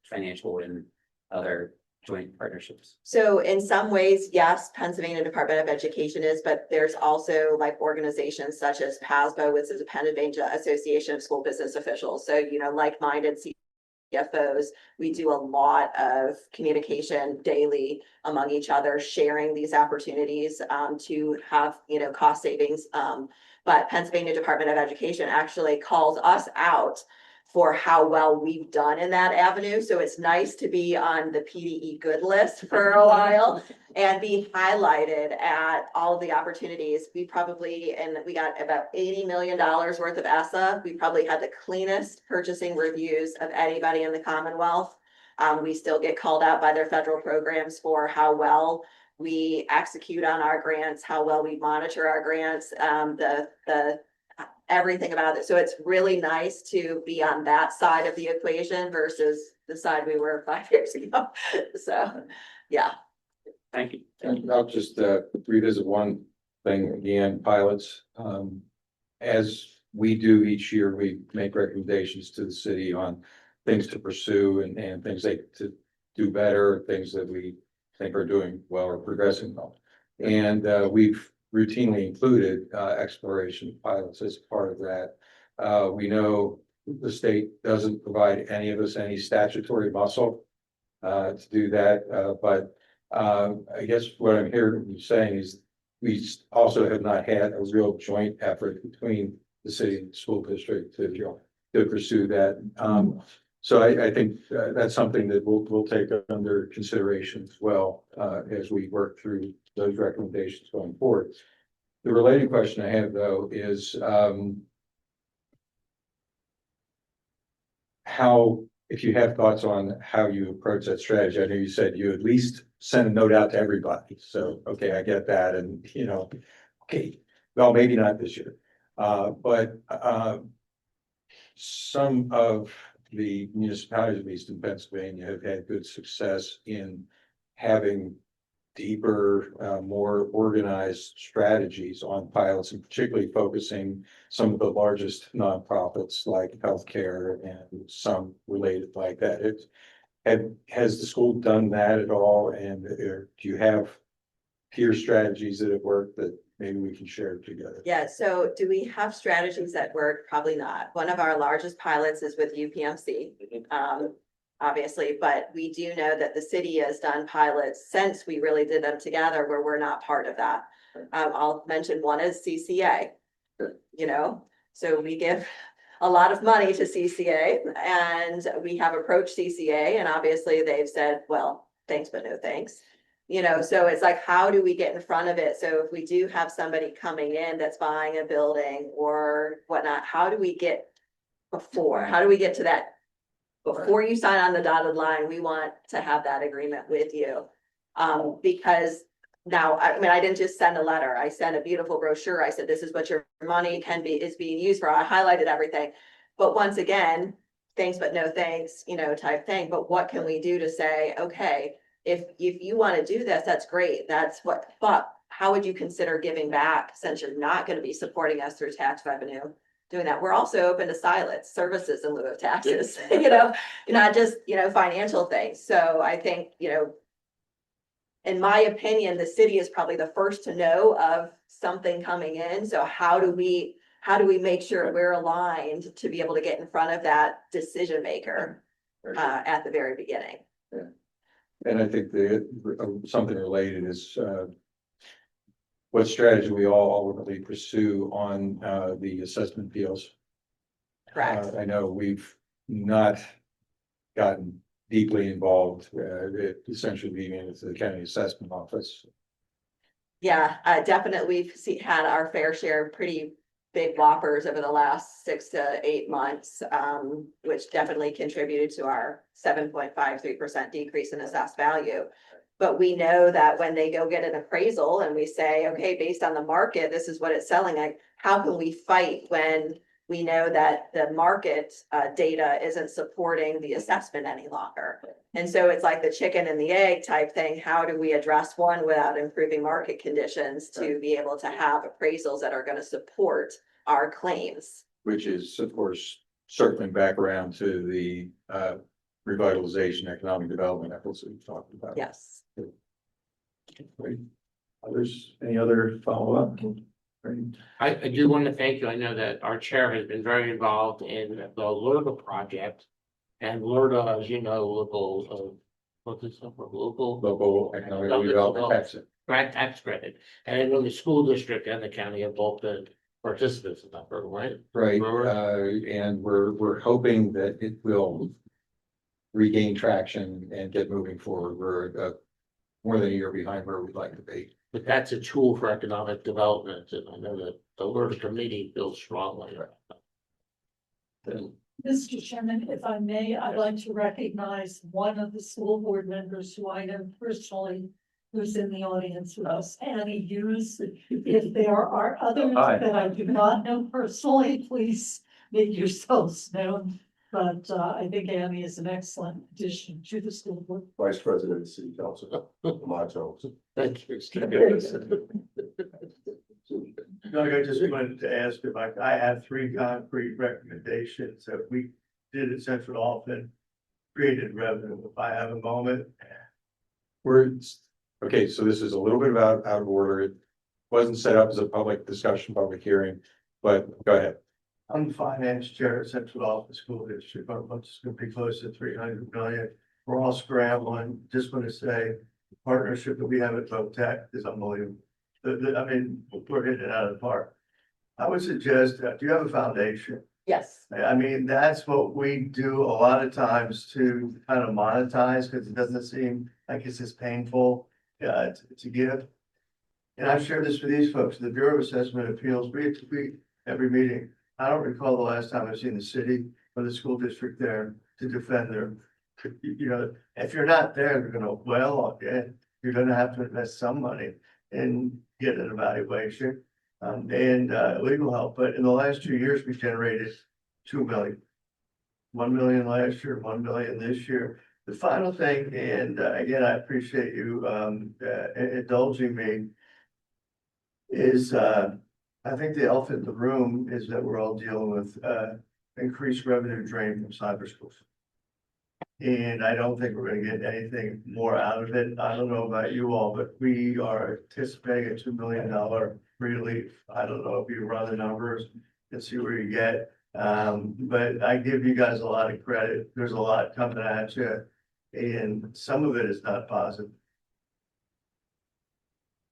financial and other joint partnerships? So in some ways, yes, Pennsylvania Department of Education is, but there's also like organizations such as PASBO, which is the Pennsylvania Association of School Business Officials. So, like-minded CFOs, we do a lot of communication daily among each other, sharing these opportunities to have, cost savings. But Pennsylvania Department of Education actually calls us out for how well we've done in that avenue. So it's nice to be on the PDE good list for a while and be highlighted at all of the opportunities. We got about $80 million worth of ESSA. We probably had the cleanest purchasing reviews of anybody in the Commonwealth. We still get called out by their federal programs for how well we execute on our grants, how well we monitor our grants, the everything about it. So it's really nice to be on that side of the equation versus the side we were 5 years ago. So, yeah. Thank you. And I'll just revisit one thing again, pilots. As we do each year, we make recommendations to the city on things to pursue and things to do better, things that we think are doing well or progressing well. And we've routinely included exploration pilots as part of that. We know the state doesn't provide any of us any statutory muscle to do that, but I guess what I'm hearing you saying is we also have not had a real joint effort between the city and school district to pursue that. So I think that's something that we'll take under consideration as well as we work through those recommendations going forward. The related question I have, though, is if you have thoughts on how you approach that strategy. I know you said you at least send a note out to everybody. So, okay, I get that. And, okay, well, maybe not this year. But some of the municipalities, at least in Pennsylvania, have had good success in having deeper, more organized strategies on pilots, and particularly focusing some of the largest nonprofits like healthcare and some related like that. Has the school done that at all? And do you have peer strategies that have worked that maybe we can share together? Yeah, so do we have strategies that work? Probably not. One of our largest pilots is with UPMC. Obviously, but we do know that the city has done pilots since we really did them together where we're not part of that. I'll mention one is CCA. You know, so we give a lot of money to CCA and we have approached CCA and obviously they've said, well, thanks, but no thanks. You know, so it's like, how do we get in front of it? So if we do have somebody coming in that's buying a building or whatnot, how do we get how do we get to that? Before you sign on the dotted line, we want to have that agreement with you. Because now, I mean, I didn't just send a letter. I sent a beautiful brochure. I said, this is what your money is being used for. I highlighted everything. But once again, thanks, but no thanks, you know, type thing. But what can we do to say, okay, if you want to do this, that's great. That's what, but how would you consider giving back since you're not going to be supporting us through tax revenue? Doing that. We're also open to silence services in lieu of taxes, you know, not just, you know, financial things. So I think, you know, in my opinion, the city is probably the first to know of something coming in. So how do we make sure we're aligned to be able to get in front of that decision maker at the very beginning? Yeah. And I think something related is what strategy we all ultimately pursue on the assessment deals. Correct. I know we've not gotten deeply involved, essentially being into the county assessment office. Yeah, definitely we've had our fair share of pretty big whoppers over the last 6 to 8 months, which definitely contributed to our 7.53% decrease in assessed value. But we know that when they go get an appraisal and we say, okay, based on the market, this is what it's selling at, how can we fight when we know that the market data isn't supporting the assessment any longer? And so it's like the chicken and the egg type thing. How do we address one without improving market conditions to be able to have appraisals that are going to support our claims? Which is, of course, circling back around to the revitalization, economic development efforts that we've talked about. Yes. Great. Others, any other follow-up? I do want to thank you. I know that our chair has been very involved in the LERTA project. And LERTA, as you know, local Economic development tax. grant tax credit. And I know the school district and the county have both been participants in that program, right? Right, Remember? and we're hoping that it will regain traction and get moving forward. We're more than a year behind where we'd like to be. But that's a tool for economic development, and I know that the LERTA committee feels strongly. Mr. Chairman, if I may, I'd like to recognize one of the school board members who I know personally, who's in the audience with us, Annie Hughes. If there are others Hi. that I do not know personally, please make yourselves known. But I think Annie is an excellent addition to the school board. Vice President of City Council, my Jones. Thank you. Doug, I just wanted to ask if I have 3 concrete recommendations that we did at Central Often, created revenue. If I have a moment. Okay, so this is a little bit out of order. It wasn't set up as a public discussion, public hearing, but go ahead. I'm the finance chair at Central Office School District, but it's gonna be close to 300 million. We're all scrambling. Just want to say, the partnership that we have at Tech is unbelievable. I mean, we're hitting it out of the park. I would suggest that, do you have a foundation? Yes. I mean, that's what we do a lot of times to kind of monetize, because it doesn't seem like it's as painful to give. And I've shared this with these folks, the Bureau of Assessment Appeals, we every meeting. I don't recall the last time I've seen the city or the school district there to defend their, you know, if you're not there, they're gonna, well, okay, you're gonna have to invest some money and get an evaluation and legal help. But in the last 2 years, we generated 2 million. 1 million last year, 1 million this year. The final thing, and again, I appreciate you indulging me, is I think the elephant in the room is that we're all dealing with increased revenue drain from cyber schools. And I don't think we're gonna get anything more out of it. I don't know about you all, but we are anticipating a $2 million relief. I don't know if you run the numbers and see where you get. But I give you guys a lot of credit. There's a lot coming at you. And some of it is not positive.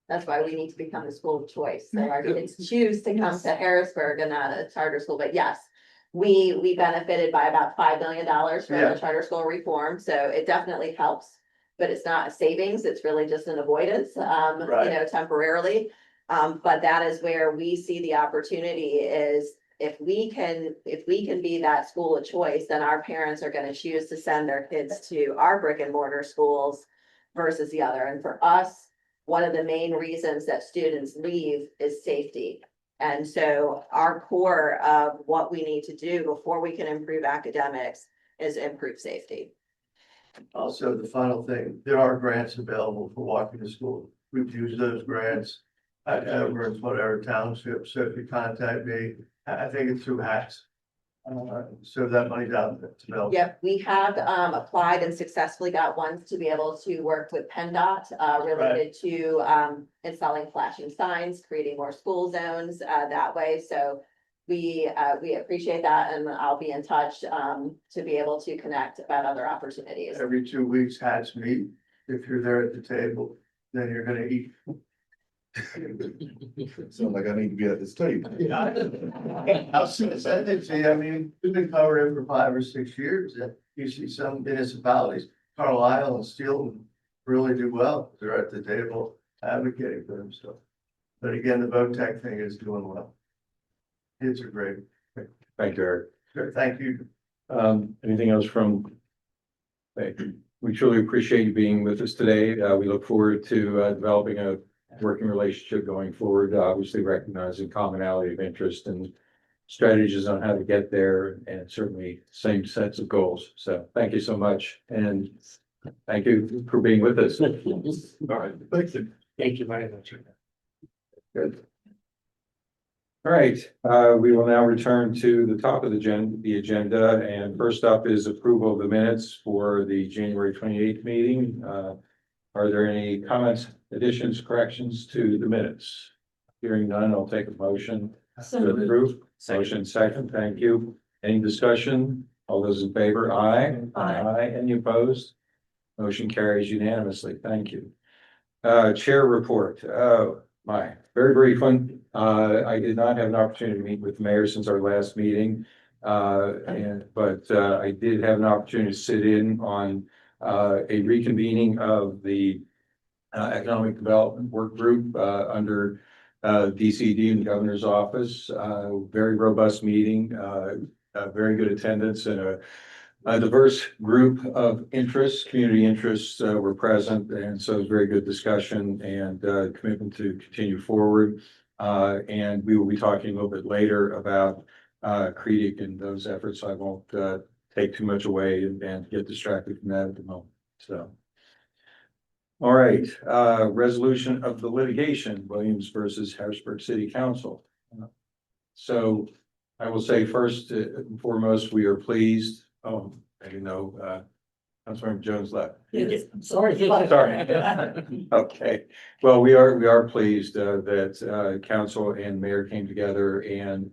That's why we need to become the school of choice. So our kids choose to come to Harrisburg and not a charter school. But yes, we benefited by about $5 million from Yeah. the charter school reform. So it definitely helps. But it's not a savings. It's really just an avoidance, Right. temporarily. But that is where we see the opportunity is if we can be that school of choice, then our parents are going to choose to send their kids to our brick and mortar schools versus the other. And for us, one of the main reasons that students leave is safety. And so our core of what we need to do before we can improve academics is improve safety. Also, the final thing, there are grants available for walking to school. We've used those grants over in whatever township. So if you contact me, I think it's through HACS. So that money's out there to build. Yep, we have applied and successfully got ones to be able to work with PennDOT related to installing flashing signs, creating more school zones that way. So we appreciate that, and I'll be in touch to be able to connect about other opportunities. Every 2 weeks, HACS meet. If you're there at the table, then you're gonna eat. Sounds like I need to be at this table. Yeah. I was gonna say that to you. I mean, we've been covering it for 5 or 6 years. And you see some municipalities, Carlisle and Steelton, really do well. They're at the table advocating for themselves. But again, the VOTEC thing is doing well. Kids are great. Thank you, Eric. Good, thank you. Anything else from? Thank you. We truly appreciate you being with us today. We look forward to developing a working relationship going forward, obviously recognizing commonality of interest and strategies on how to get there, and certainly same sets of goals. So thank you so much, and thank you for being with us. All right, thanks. Thank you very much. Good. All right, we will now return to the top of the agenda, and first up is approval of the minutes for the January 28th meeting. Are there any comments, additions, corrections to the minutes? Hearing none, I'll take a motion to approve. Motion second, thank you. Any discussion? All those in favor? Aye. Aye. Any opposed? Motion carries unanimously. Thank you. Chair report. Oh, my, very brief one. I did not have an opportunity to meet with the mayor since our last meeting. But I did have an opportunity to sit in on a reconvening of the economic development work group under DCD and the governor's office. Very robust meeting, very good attendance, and a diverse group of interests, community interests were present, and so it was very good discussion and commitment to continue forward. And we will be talking a little bit later about CREDIC and those efforts. I won't take too much away and get distracted from that at the moment. So, all right, resolution of the litigation, Williams versus Harrisburg City Council. So I will say first and foremost, we are pleased. Oh, I didn't know, Councilmember Jones left. Yes, I'm sorry. Sorry. Okay, well, we are pleased that council and mayor came together and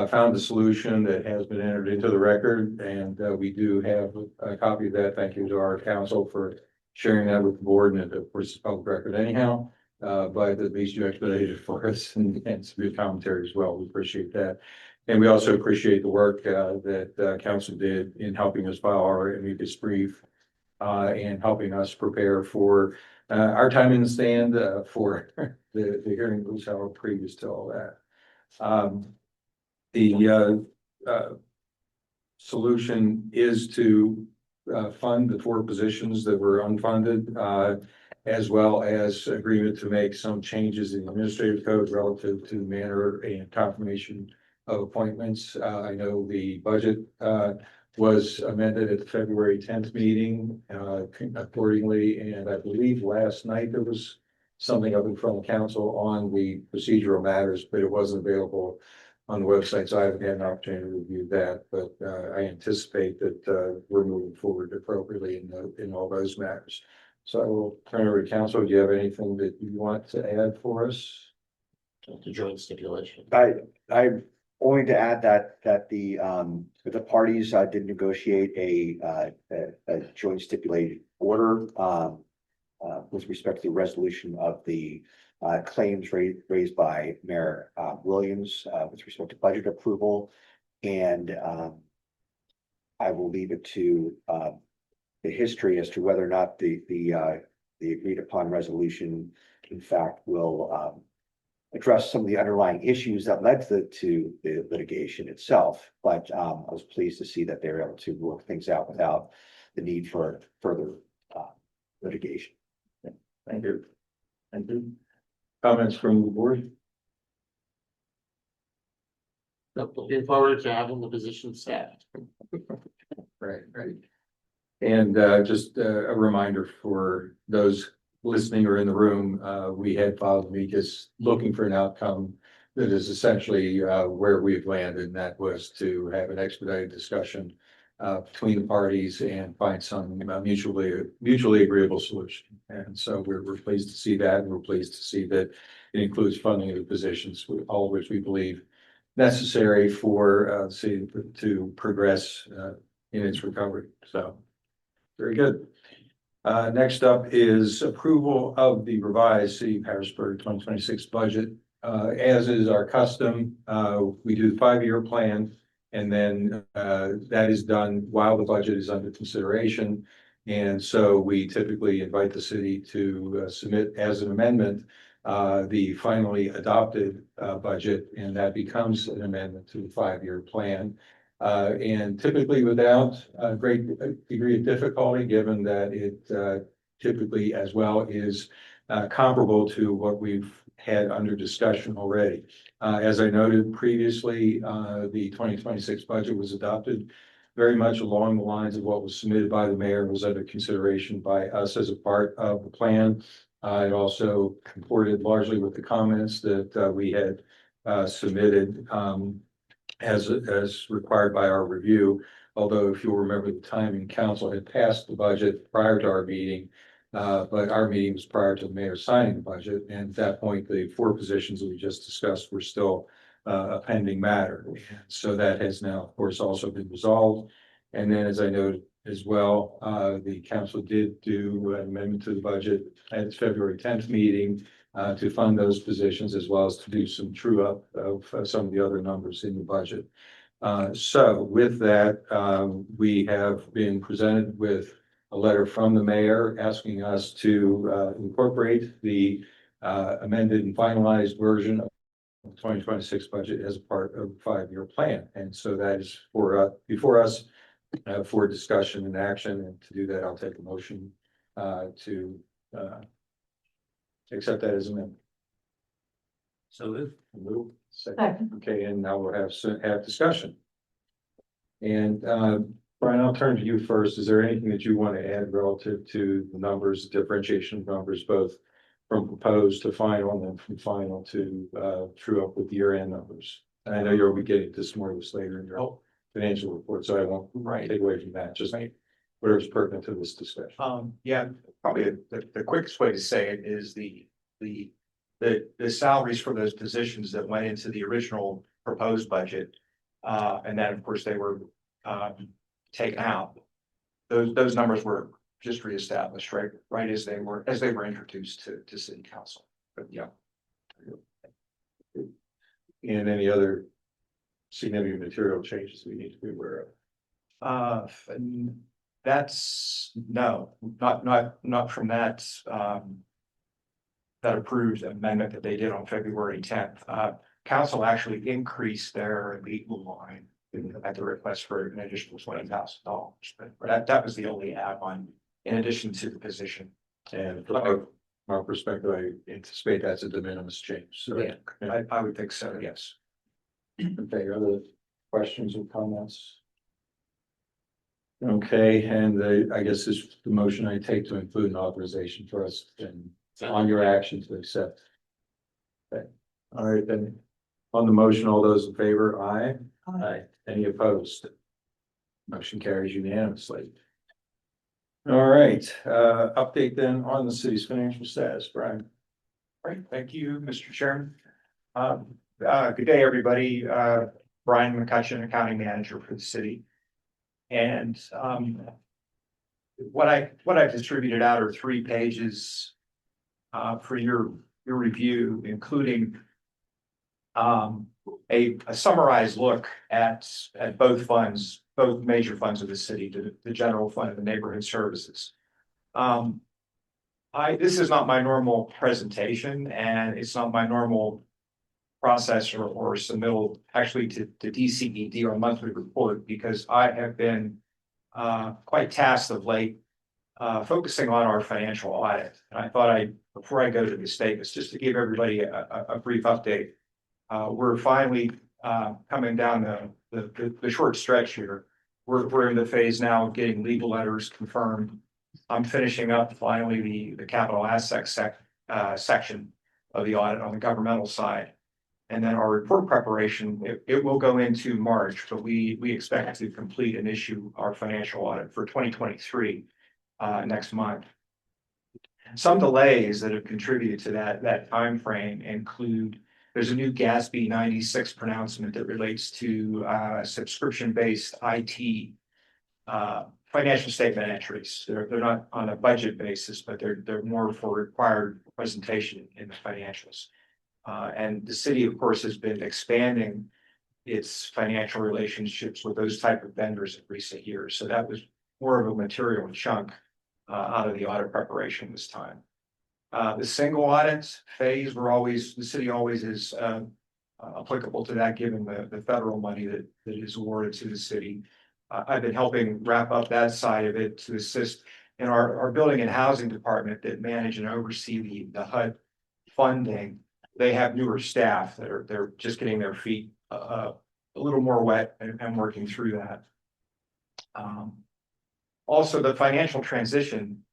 found a solution that has been entered into the record, and we do have a copy of that. Thank you to our council for sharing that with the board, and of course, it's public record anyhow. But at least you expedited it for us and some good commentary as well. We appreciate that. And we also appreciate the work that council did in helping us file our amicus brief and helping us prepare for our time in the stand for the hearing that was held previous to all that. The solution is to fund the 4 positions that were unfunded, as well as agreement to make some changes in the administrative code relative to the manner and confirmation of appointments. I know the budget was amended at the February tenth meeting, accordingly, and I believe last night there was something up in front of council on the procedural matters, but it wasn't available on the website, so I haven't had an opportunity to review that, but I anticipate that we're moving forward appropriately in all those matters. So I will turn over to council. Do you have anything that you want to add for us? The joint stipulation. I'm only to add that the parties did negotiate a joint stipulated order with respect to the resolution of the claims raised by Mayor Williams with respect to budget approval. And I will leave it to the history as to whether or not the agreed upon resolution, in fact, will address some of the underlying issues that led to the litigation itself. But I was pleased to see that they were able to work things out without the need for further litigation. Thank you. Thank you. Comments from the board? Looking forward to having the position staffed. Right. And just a reminder for those listening or in the room, we had filed amicus looking for an outcome that is essentially where we've landed, and that was to have an expedited discussion between the parties and find some mutually agreeable solution. And so we're pleased to see that, and we're pleased to see that it includes funding of the positions, all of which we believe necessary for the city to progress in its recovery. So very good. Next up is approval of the revised City of Harrisburg 2026 budget. As is our custom, we do the 5-year plan, and then that is done while the budget is under consideration. And so we typically invite the city to submit as an amendment the finally adopted budget, and that becomes an amendment to the 5-year plan. And typically without a great degree of difficulty, given that it typically as well is comparable to what we've had under discussion already. As I noted previously, the 2026 budget was adopted very much along the lines of what was submitted by the mayor and was under consideration by us as a part of the plan. It also comported largely with the comments that we had submitted as required by our review. Although if you'll remember, the timing, council had passed the budget prior to our meeting, but our meeting was prior to the mayor signing the budget. And at that point, the 4 positions that we just discussed were still a pending matter. And so that has now, of course, also been resolved. And then, as I noted as well, the council did do an amendment to the budget at its February 10th meeting to fund those positions, as well as to do some true up of some of the other numbers in the budget. So with that, we have been presented with a letter from the mayor asking us to incorporate the amended and finalized version of the 2026 budget as a part of the 5-year plan. And so that is before us for discussion and action. And to do that, I'll take a motion to accept that as amendment. So Move. Second. Second. Okay, and now we'll have discussion. And Brian, I'll turn to you first. Is there anything that you want to add relative to the numbers, differentiation of numbers, both from proposed to final and then from final to true up with year-end numbers? And I know you'll be getting this more of this later in your financial report, so I won't take away from that. Just whatever's pertinent to this discussion. Yeah, probably the quickest way to say it is the salaries for those positions that went into the original proposed budget. And then, of course, they were taken out. Those numbers were just reestablished, right as they were introduced to city council. But yeah. And any other significant material changes we need to be aware of? And that's not from that that approved amendment that they did on February 10th. Council actually increased their legal line at the request for an additional $20,000. But that was the only add-on in addition to the position. And from our perspective, I anticipate that's a de minimis change. So Yeah, I would think so, yes. okay, other questions or comments? Okay, and I guess this is the motion I take to include an authorization for us and on your action to accept. Okay, all right, then, on the motion, all those in favor, aye? Aye. Any opposed? Motion carries unanimously. All right, update then on the city's financial status, Brian. Great, thank you, Mr. Chairman. Good day, everybody. Brian McCutcheon, Accounting Manager for the city. And what I've distributed out are 3 pages for your review, including a summarized look at both funds, both major funds of the city, the general fund and the neighborhood services. This is not my normal presentation, and it's not my normal process or submittal actually to DCED, our monthly report, because I have been quite tasked of late focusing on our financial audit. And I thought before I go to the statements, just to give everybody a brief update, we're finally coming down the short stretch here. We're in the phase now of getting legal letters confirmed. I'm finishing up finally the capital asset section of the audit on the governmental side. And then our report preparation, it will go into March, but we expect to complete and issue our financial audit for 2023 next month. Some delays that have contributed to that timeframe include there's a new GASB 96 pronouncement that relates to subscription-based IT financial statement entries. They're not on a budget basis, but they're more for required presentation in the financials. And the city, of course, has been expanding its financial relationships with those type of vendors in recent years. So that was more of a material chunk out of the audit preparation this time. The single audit phase, the city always is applicable to that, given the federal money that is awarded to the city. I've been helping wrap up that side of it to assist in our building and housing department that manage and oversee the HUD funding. They have newer staff that they're just getting their feet a little more wet and working through that. Also, the financial transition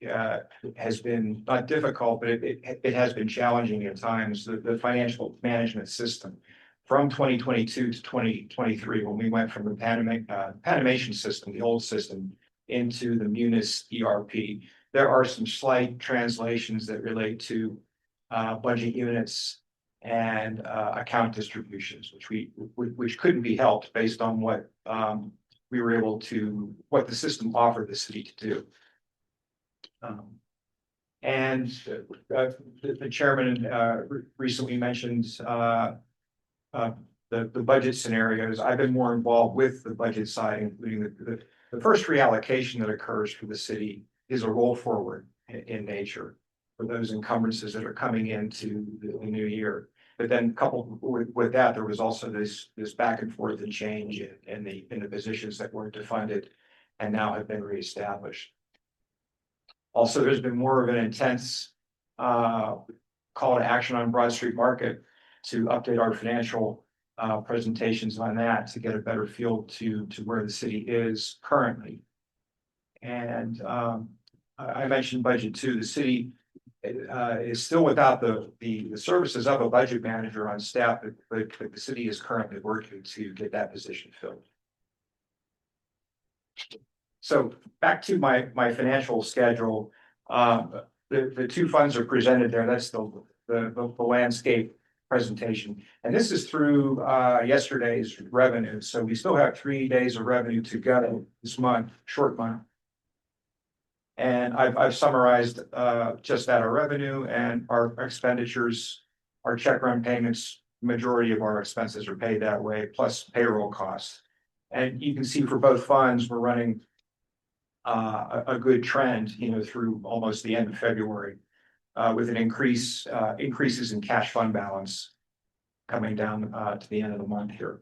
has been not difficult, but it has been challenging at times. The financial management system from 2022 to 2023, when we went from the Panamation system, the old system, into the Munis ERP, there are some slight translations that relate to budget units and account distributions, which couldn't be helped based on what we were able to, what the system offered the city to do. And the chairman recently mentioned the budget scenarios. I've been more involved with the budget side, including the first reallocation that occurs for the city is a roll forward in nature for those encumbrances that are coming into the new year. But then coupled with that, there was also this back and forth and change in the positions that weren't defunded and now have been reestablished. Also, there's been more of an intense call to action on Broad Street Market to update our financial presentations on that to get a better feel to where the city is currently. And I mentioned budget too. The city is still without the services of a budget manager on staff, but the city is currently working to get that position filled. So back to my financial schedule. The 2 funds are presented there. That's the landscape presentation. And this is through yesterday's revenue. So we still have 3 days of revenue to go this month, short month. And I've summarized just that, our revenue and our expenditures, our check run payments, majority of our expenses are paid that way, plus payroll costs. And you can see for both funds, we're running a good trend, through almost the end of February, with an increases in cash fund balance coming down to the end of the month here.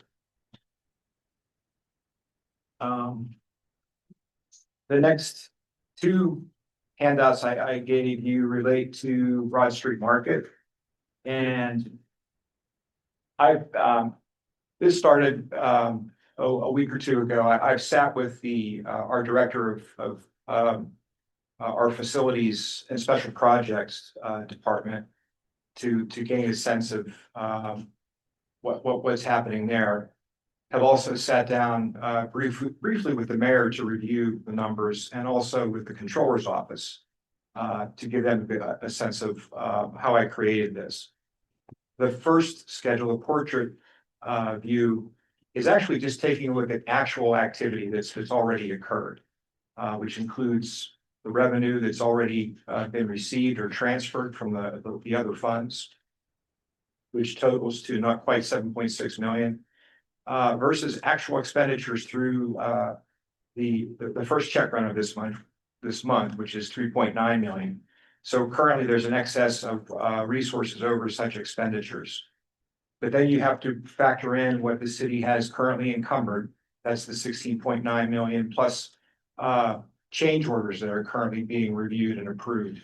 The next 2 handouts I gave you relate to Broad Street Market. And this started a week or two ago, I've sat with our director of our facilities and special projects department to gain a sense of what's happening there. Have also sat down briefly with the mayor to review the numbers, and also with the controller's office to give them a sense of how I created this. The first schedule, the portrait view, is actually just taking a look at actual activity that's already occurred, which includes the revenue that's already been received or transferred from the other funds, which totals to not quite 7.6 million, versus actual expenditures through the first check run of this month, which is 3.9 million. So currently there's an excess of resources over such expenditures. But then you have to factor in what the city has currently encumbered. That's the 16.9 million plus change orders that are currently being reviewed and approved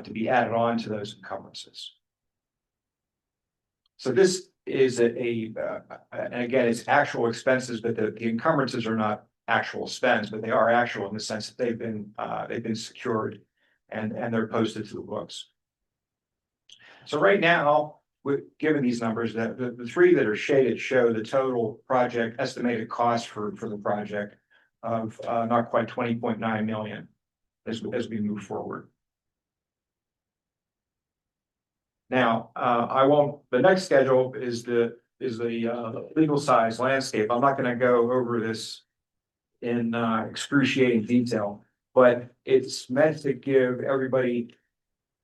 to be added on to those encumbrances. So this is and again, it's actual expenses, but the encumbrances are not actual spends, but they are actual in the sense that they've been secured and they're posted to the books. So right now, given these numbers, that the three that are shaded show the total project estimated cost for the project of not quite 20.9 million as we move forward. Now, the next schedule is the legal size landscape. I'm not going to go over this in excruciating detail, but it's meant to give everybody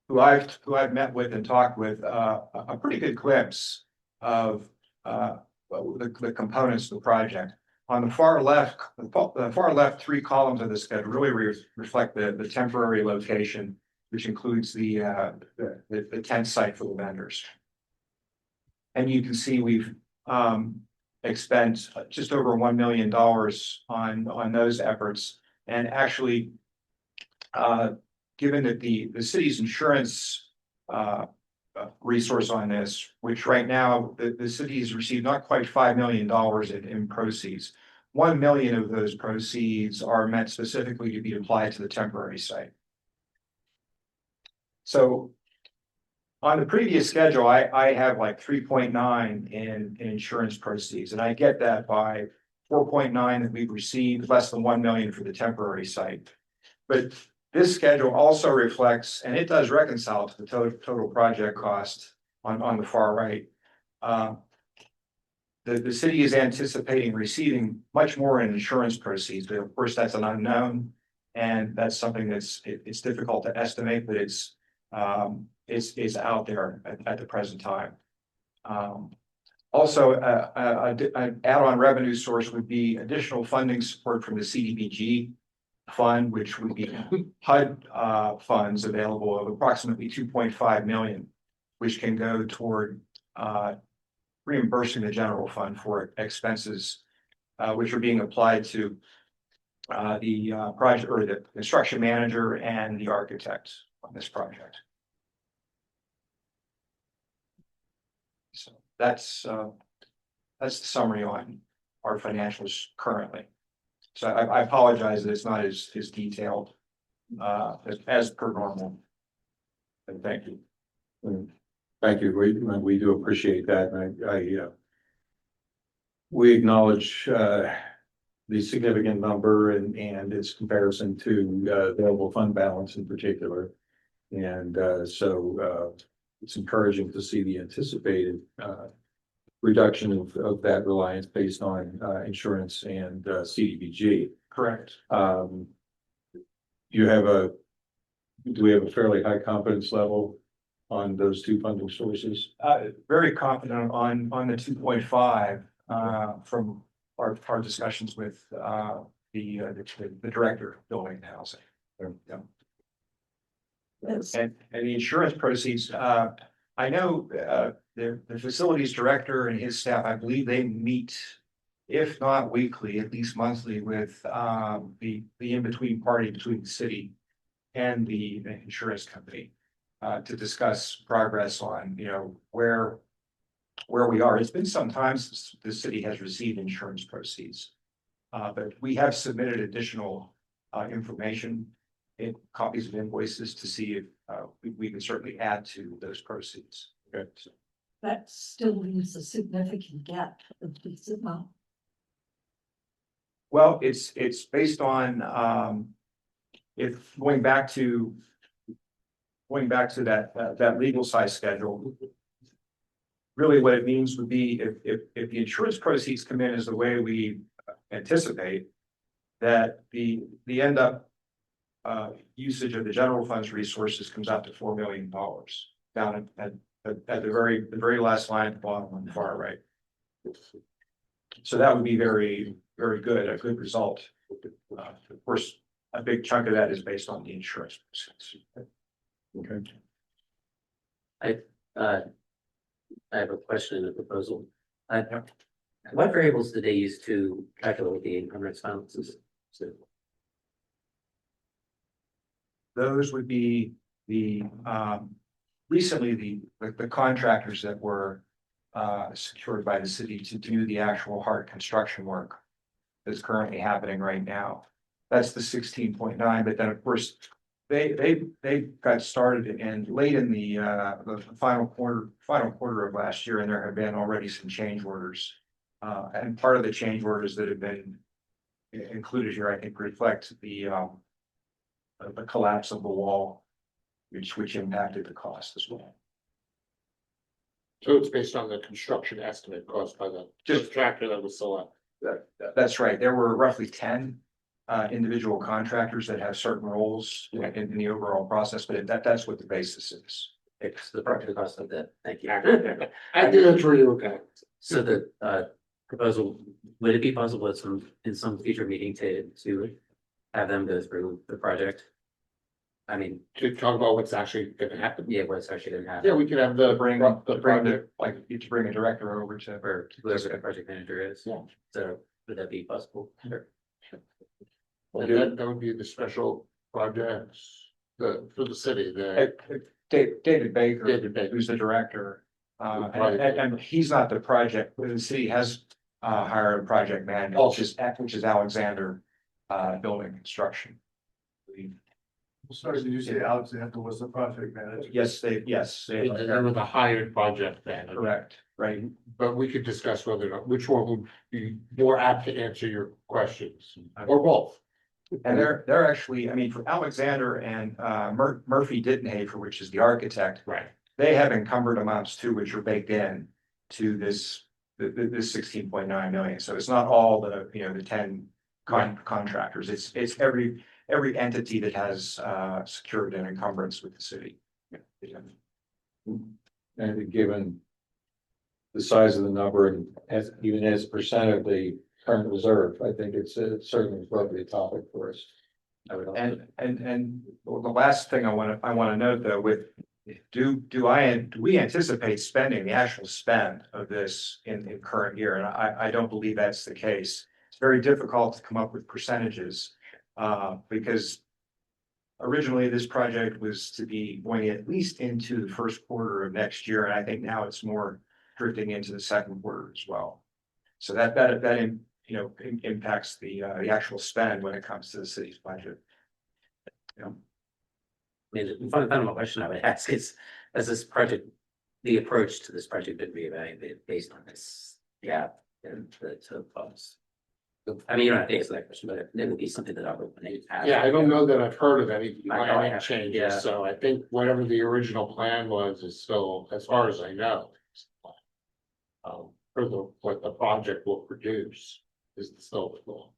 who I've met with and talked with a pretty good glimpse of the components of the project. On the far left, three columns of the schedule really reflect the temporary location, which includes the tent site for the vendors. And you can see we've expend just over $1 million on those efforts. And actually, given that the city's insurance resource on this, which right now the city has received not quite $5 million in proceeds. 1 million of those proceeds are meant specifically to be applied to the temporary site. So on the previous schedule, I have like 3.9 in insurance proceeds, and I get that by 4.9 that we've received, less than 1 million for the temporary site. But this schedule also reflects, and it does reconcile to the total project cost on the far right. The city is anticipating receiving much more in insurance proceeds, but of course that's an unknown, and that's something it's difficult to estimate, but it's out there at the present time. Also, an add-on revenue source would be additional funding support from the CDBG fund, which would be HUD funds available of approximately 2.5 million, which can go toward reimbursing the general fund for expenses which are being applied to the project, or the construction manager and the architect on this project. So that's the summary on our financials currently. So I apologize that it's not as detailed as per normal. And thank you. Thank you. We do appreciate that. And we acknowledge the significant number and its comparison to available fund balance in particular. And so it's encouraging to see the anticipated reduction of that reliance based on insurance and CDBG. Correct. Do we have a fairly high confidence level on those two funding sources? Very confident on the 2.5 from our discussions with the director of building and housing. Yeah. Yes. And the insurance proceeds, I know the facilities director and his staff, I believe they meet, if not weekly, at least monthly, with the in-between party between the city and the insurance company to discuss progress on, where where we are. It's been some time since the city has received insurance proceeds. But we have submitted additional information in copies of invoices to see if we can certainly add to those proceeds. Okay. That still leaves a significant gap of this amount. Well, it's based on if going back to that legal size schedule. Really what it means would be if the insurance proceeds come in as the way we anticipate, that the end up usage of the general fund's resources comes out to $4 million down at the very last line at the bottom on the far right. So that would be very, very good, a good result. Of course, a big chunk of that is based on the insurance proceeds. Okay. I have a question and a proposal. What variables did they use to calculate the encumbrance balances? So, Those would be the recently the contractors that were secured by the city to do the actual hard construction work that's currently happening right now. That's the 16.9, but then of course they got started in late in the final quarter of last year, and there have been already some change orders. And part of the change orders that have been included here, I think, reflect the collapse of the wall, which impacted the cost as well. So it's based on the construction estimate caused by the contractor that was selected. That's right. There were roughly 10 individual contractors that have certain roles in the overall process, but that's what the basis is. it's the project cost of that. Thank you. I think that's where you were going. So the proposal, would it be possible at in some future meeting to have them go through the project? I mean, To talk about what's actually gonna happen. yeah, what's actually gonna Yeah, happen, we could have To the bring project. to bring a director over to. or whoever the project manager is. Yeah. So would that be possible? Sure. And that would be the special projects, for the city, David Baker, David Baker. who's the director, and he's not the project, but the city has hired a project manager, which is Alexander Building Construction. Sorry, did you say Alexander was the project manager? Yes, they They were the hired project manager. correct, right? But we could discuss whether or not, which one would be more apt to answer your questions, or both. And they're actually, I mean, for Alexander and Murphy Dittenhafer, which is the architect, Right. they have encumbered amounts too, which are baked in to this 16.9 million. So it's not all the, the 10 contractors. It's every entity that has secured an encumbrance with the city. And given the size of the number and even as a percent of the current reserve, I think it's certainly probably a topic for us. I would also. And the last thing I want to note though, with do we anticipate spending the actual spend of this in current year? And I don't believe that's the case. It's very difficult to come up with percentages because originally this project was to be going at least into the first quarter of next year, and I think now it's more drifting into the second quarter as well. So that impacts the actual spend when it comes to the city's budget. I mean, the fundamental question I would ask is, as this project, the approach to this project been reevaluated based on this gap in the funds? I mean, you don't have to answer that question, but it would be something that I would ask. Yeah, I don't know that I've heard of any I know I planning haven't, changes, yeah. so I think whatever the original plan was is still, as far as I know. For what the project will produce is still the goal.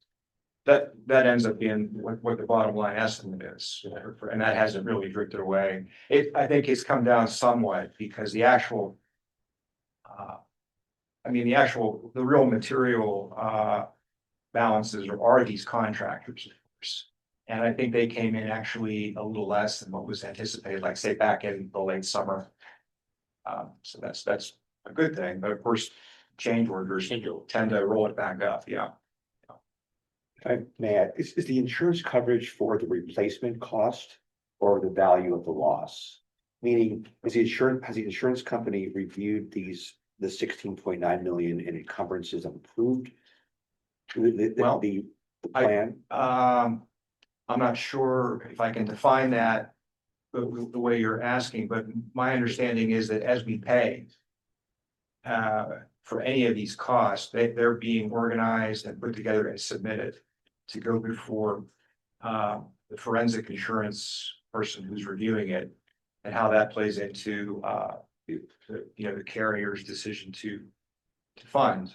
That ends up being what the bottom line estimate is, and that hasn't really drifted away. I think it's come down somewhat because the actual, the real material balances are these contractors, of course. And I think they came in actually a little less than what was anticipated, like say back in the late summer. So that's a good thing, but of course, change orders tend to roll it back up, yeah. If I may add, is the insurance coverage for the replacement cost or the value of the loss? Meaning, has the insurance company reviewed these the 16.9 million in encumbrances approved? Well, The I- plan? I'm not sure if I can define that the way you're asking, but my understanding is that as we pay for any of these costs, they're being organized and put together and submitted to go before the forensic insurance person who's reviewing it, and how that plays into the carrier's decision to fund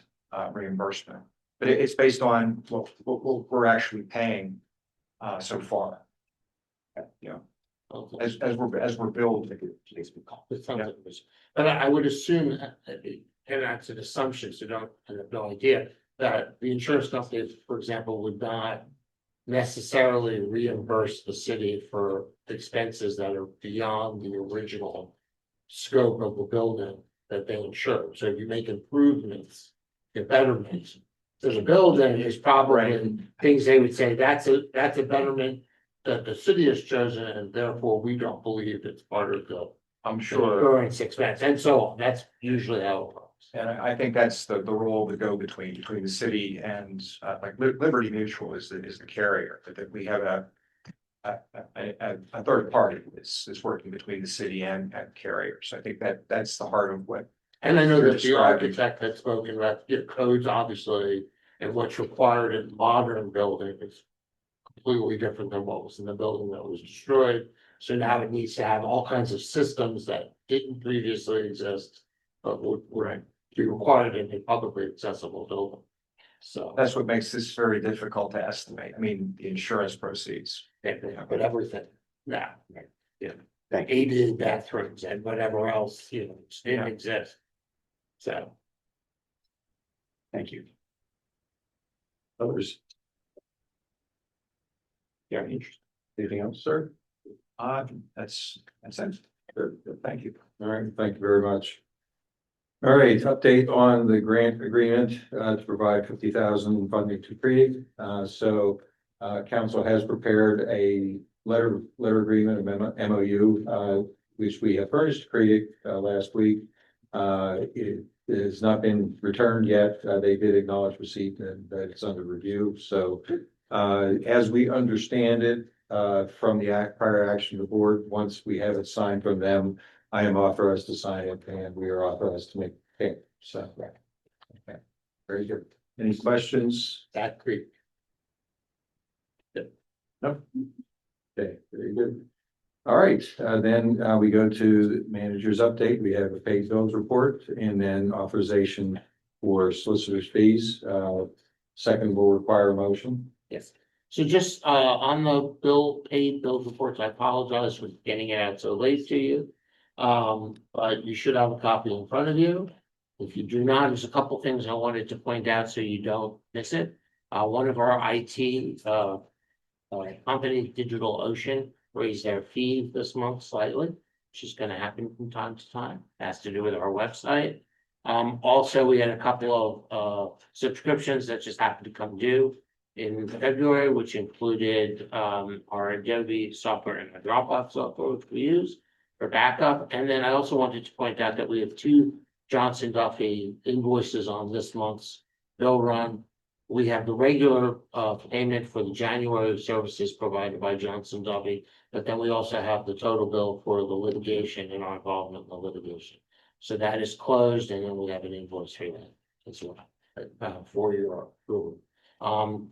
reimbursement. But it's based on what we're actually paying so far. You know, Okay. as we're billed. It sounds like it was- But I would assume, and that's an assumption, so I have no idea, that the insurance companies, for example, would not necessarily reimburse the city for expenses that are beyond the original scope of the building that they insure. So if you make improvements, get betterments to the building, is probably things they would say, that's a betterment that the city has chosen, and therefore we don't believe it's part of the I'm sure, insurance expense, and so on. That's usually how it works. and I think that's the role to go between the city and like Liberty Mutual is the carrier, that we have a third party that's working between the city and carriers. I think that's the heart of what. And I know You're that the describing. architect had spoken about your codes, obviously, and what's required in modern building is completely different than what was in the building that was destroyed. So now it needs to have all kinds of systems that didn't previously exist, but would be required in a publicly accessible building. So That's what makes this very difficult to estimate. I mean, the insurance proceeds. but everything now, Thank you. ADA bathrooms and whatever else, just didn't Yeah. exist. So. Thank you. Others? Yeah, interesting. Anything else, sir? That's it. Good, thank you. All right, thank you very much. All right, update on the grant agreement to provide 50,000 funding to Creed. Council has prepared a letter agreement, MOU, which we have furnished to Creed last week. It has not been returned yet. They did acknowledge receipt and that it's under review. So as we understand it, from the prior action of the board, once we have it signed from them, I am authorized to sign it and we are authorized to make payment. So, okay, very good. Any questions? That creek. No? Okay, very good. All right, then we go to manager's update. We have a paid bills report and then authorization for solicitor's fees. Second will require a motion. Yes. So just on the paid bill reports, I apologize for getting it out so late to you. But you should have a copy in front of you. If you do not, there's a couple things I wanted to point out so you don't miss it. One of our IT company, DigitalOcean, raised their fee this month slightly, which is going to happen from time to time. It has to do with our website. Also, we had a couple of subscriptions that just happened to come due in February, which included our Adobe software and our Dropbox software, which we use for backup. And then I also wanted to point out that we have 2 Johnson Duffy invoices on this month's bill run. We have the regular payment for the January services provided by Johnson Duffy, but then we also have the total bill for the litigation and our involvement in the litigation. So that is closed, and then we have an invoice for that as well, for your approval.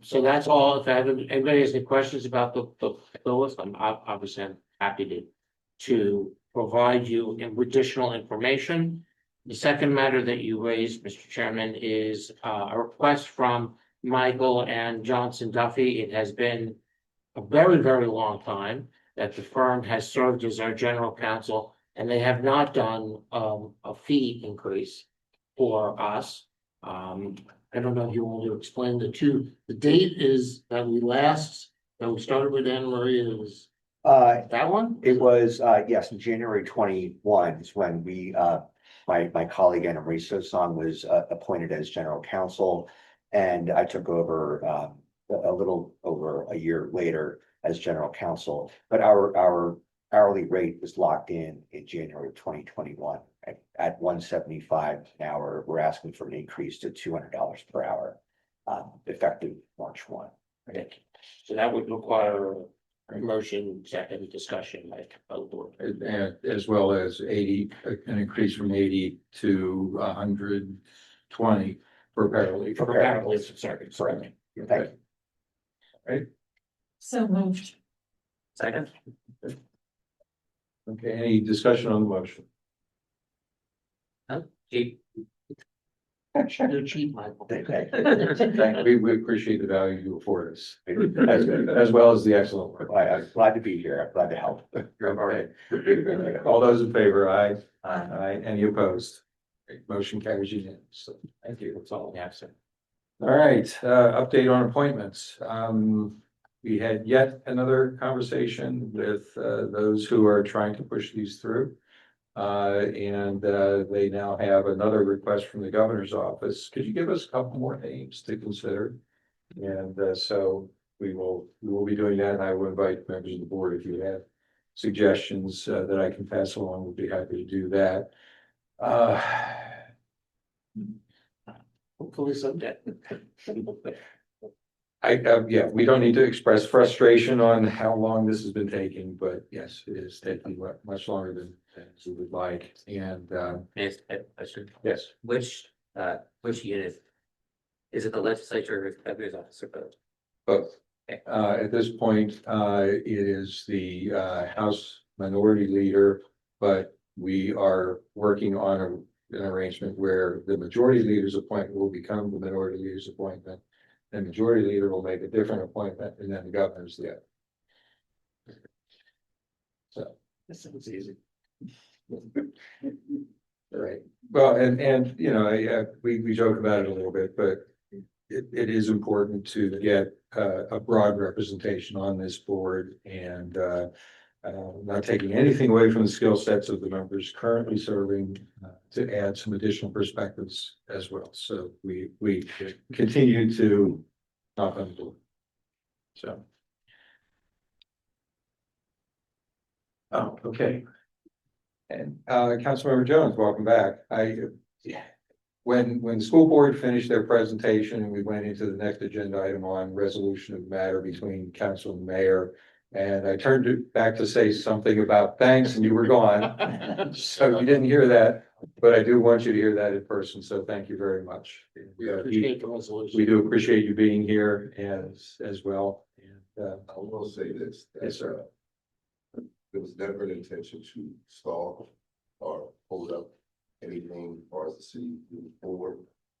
So that's all. If anybody has any questions about the bill list, I'm obviously happy to provide you additional information. The second matter that you raised, Mr. Chairman, is a request from Michael and Johnson Duffy. It has been a very, very long time that the firm has served as our general counsel, and they have not done a fee increase for us. I don't know if you want to explain the date is that we started with Anne Marie, it was that one? It was, yes, in January 21 is when we, my colleague Anna Marie Sosong was appointed as general counsel. And I took over a little over a year later as general counsel. But our hourly rate was locked in January of 2021. at $175 an hour. We're asking for an increase to $200 per hour, effective March 1. Okay. So that would require a motion, second discussion, like, by the board. And as well as 80, an increase from 80 to 120 for paralegal. For paralegals, sorry, Correct. Okay. So moved. Second? Okay, any discussion on the motion? Chief? You're cheap, Michael. We appreciate the value you afford us, as well as the excellent work. I'm glad to be here. I'm glad to help. Okay. All those in favor, aye. Aye. Any opposed? Motion carries unanimously. Thank you. That's all I have, sir. All right, update on appointments. We had yet another conversation with those who are trying to push these through. And they now have another request from the governor's office. Could you give us a couple more names to consider? And so we will be doing that, and I will invite members of the board if you have suggestions that I can pass along. We'll be happy to do that. Hopefully someday. Yeah, we don't need to express frustration on how long this has been taking, but yes, it is taking much longer than we would like. And Yes, I should. yes, Which unit? Is it the legislature or the governor's office or both? both. Okay. At this point, it is the House Minority Leader, but we are working on an arrangement where the Majority Leader's appointment will become the Minority Leader's appointment. And Majority Leader will make a different appointment, and then the governor's the other. So. This sounds easy. All right, well, and you know, we joke about it a little bit, but it is important to get a broad representation on this board, and not taking anything away from the skill sets of the members currently serving, to add some additional perspectives as well. So we continue to knock on the door. So. Oh, okay. And Councilmember Jones, welcome back. When the school board finished their presentation and we went into the next agenda item on resolution of matter between council and mayor, and I turned it back to say something about thanks and you were gone. So you didn't hear that, but I do want you to hear that in person. So thank you very much. We appreciate the resolution. We do appreciate you being here as well. And I will say this. yes, sir. There was never an intention to stall or hold up anything as far as the city moving forward.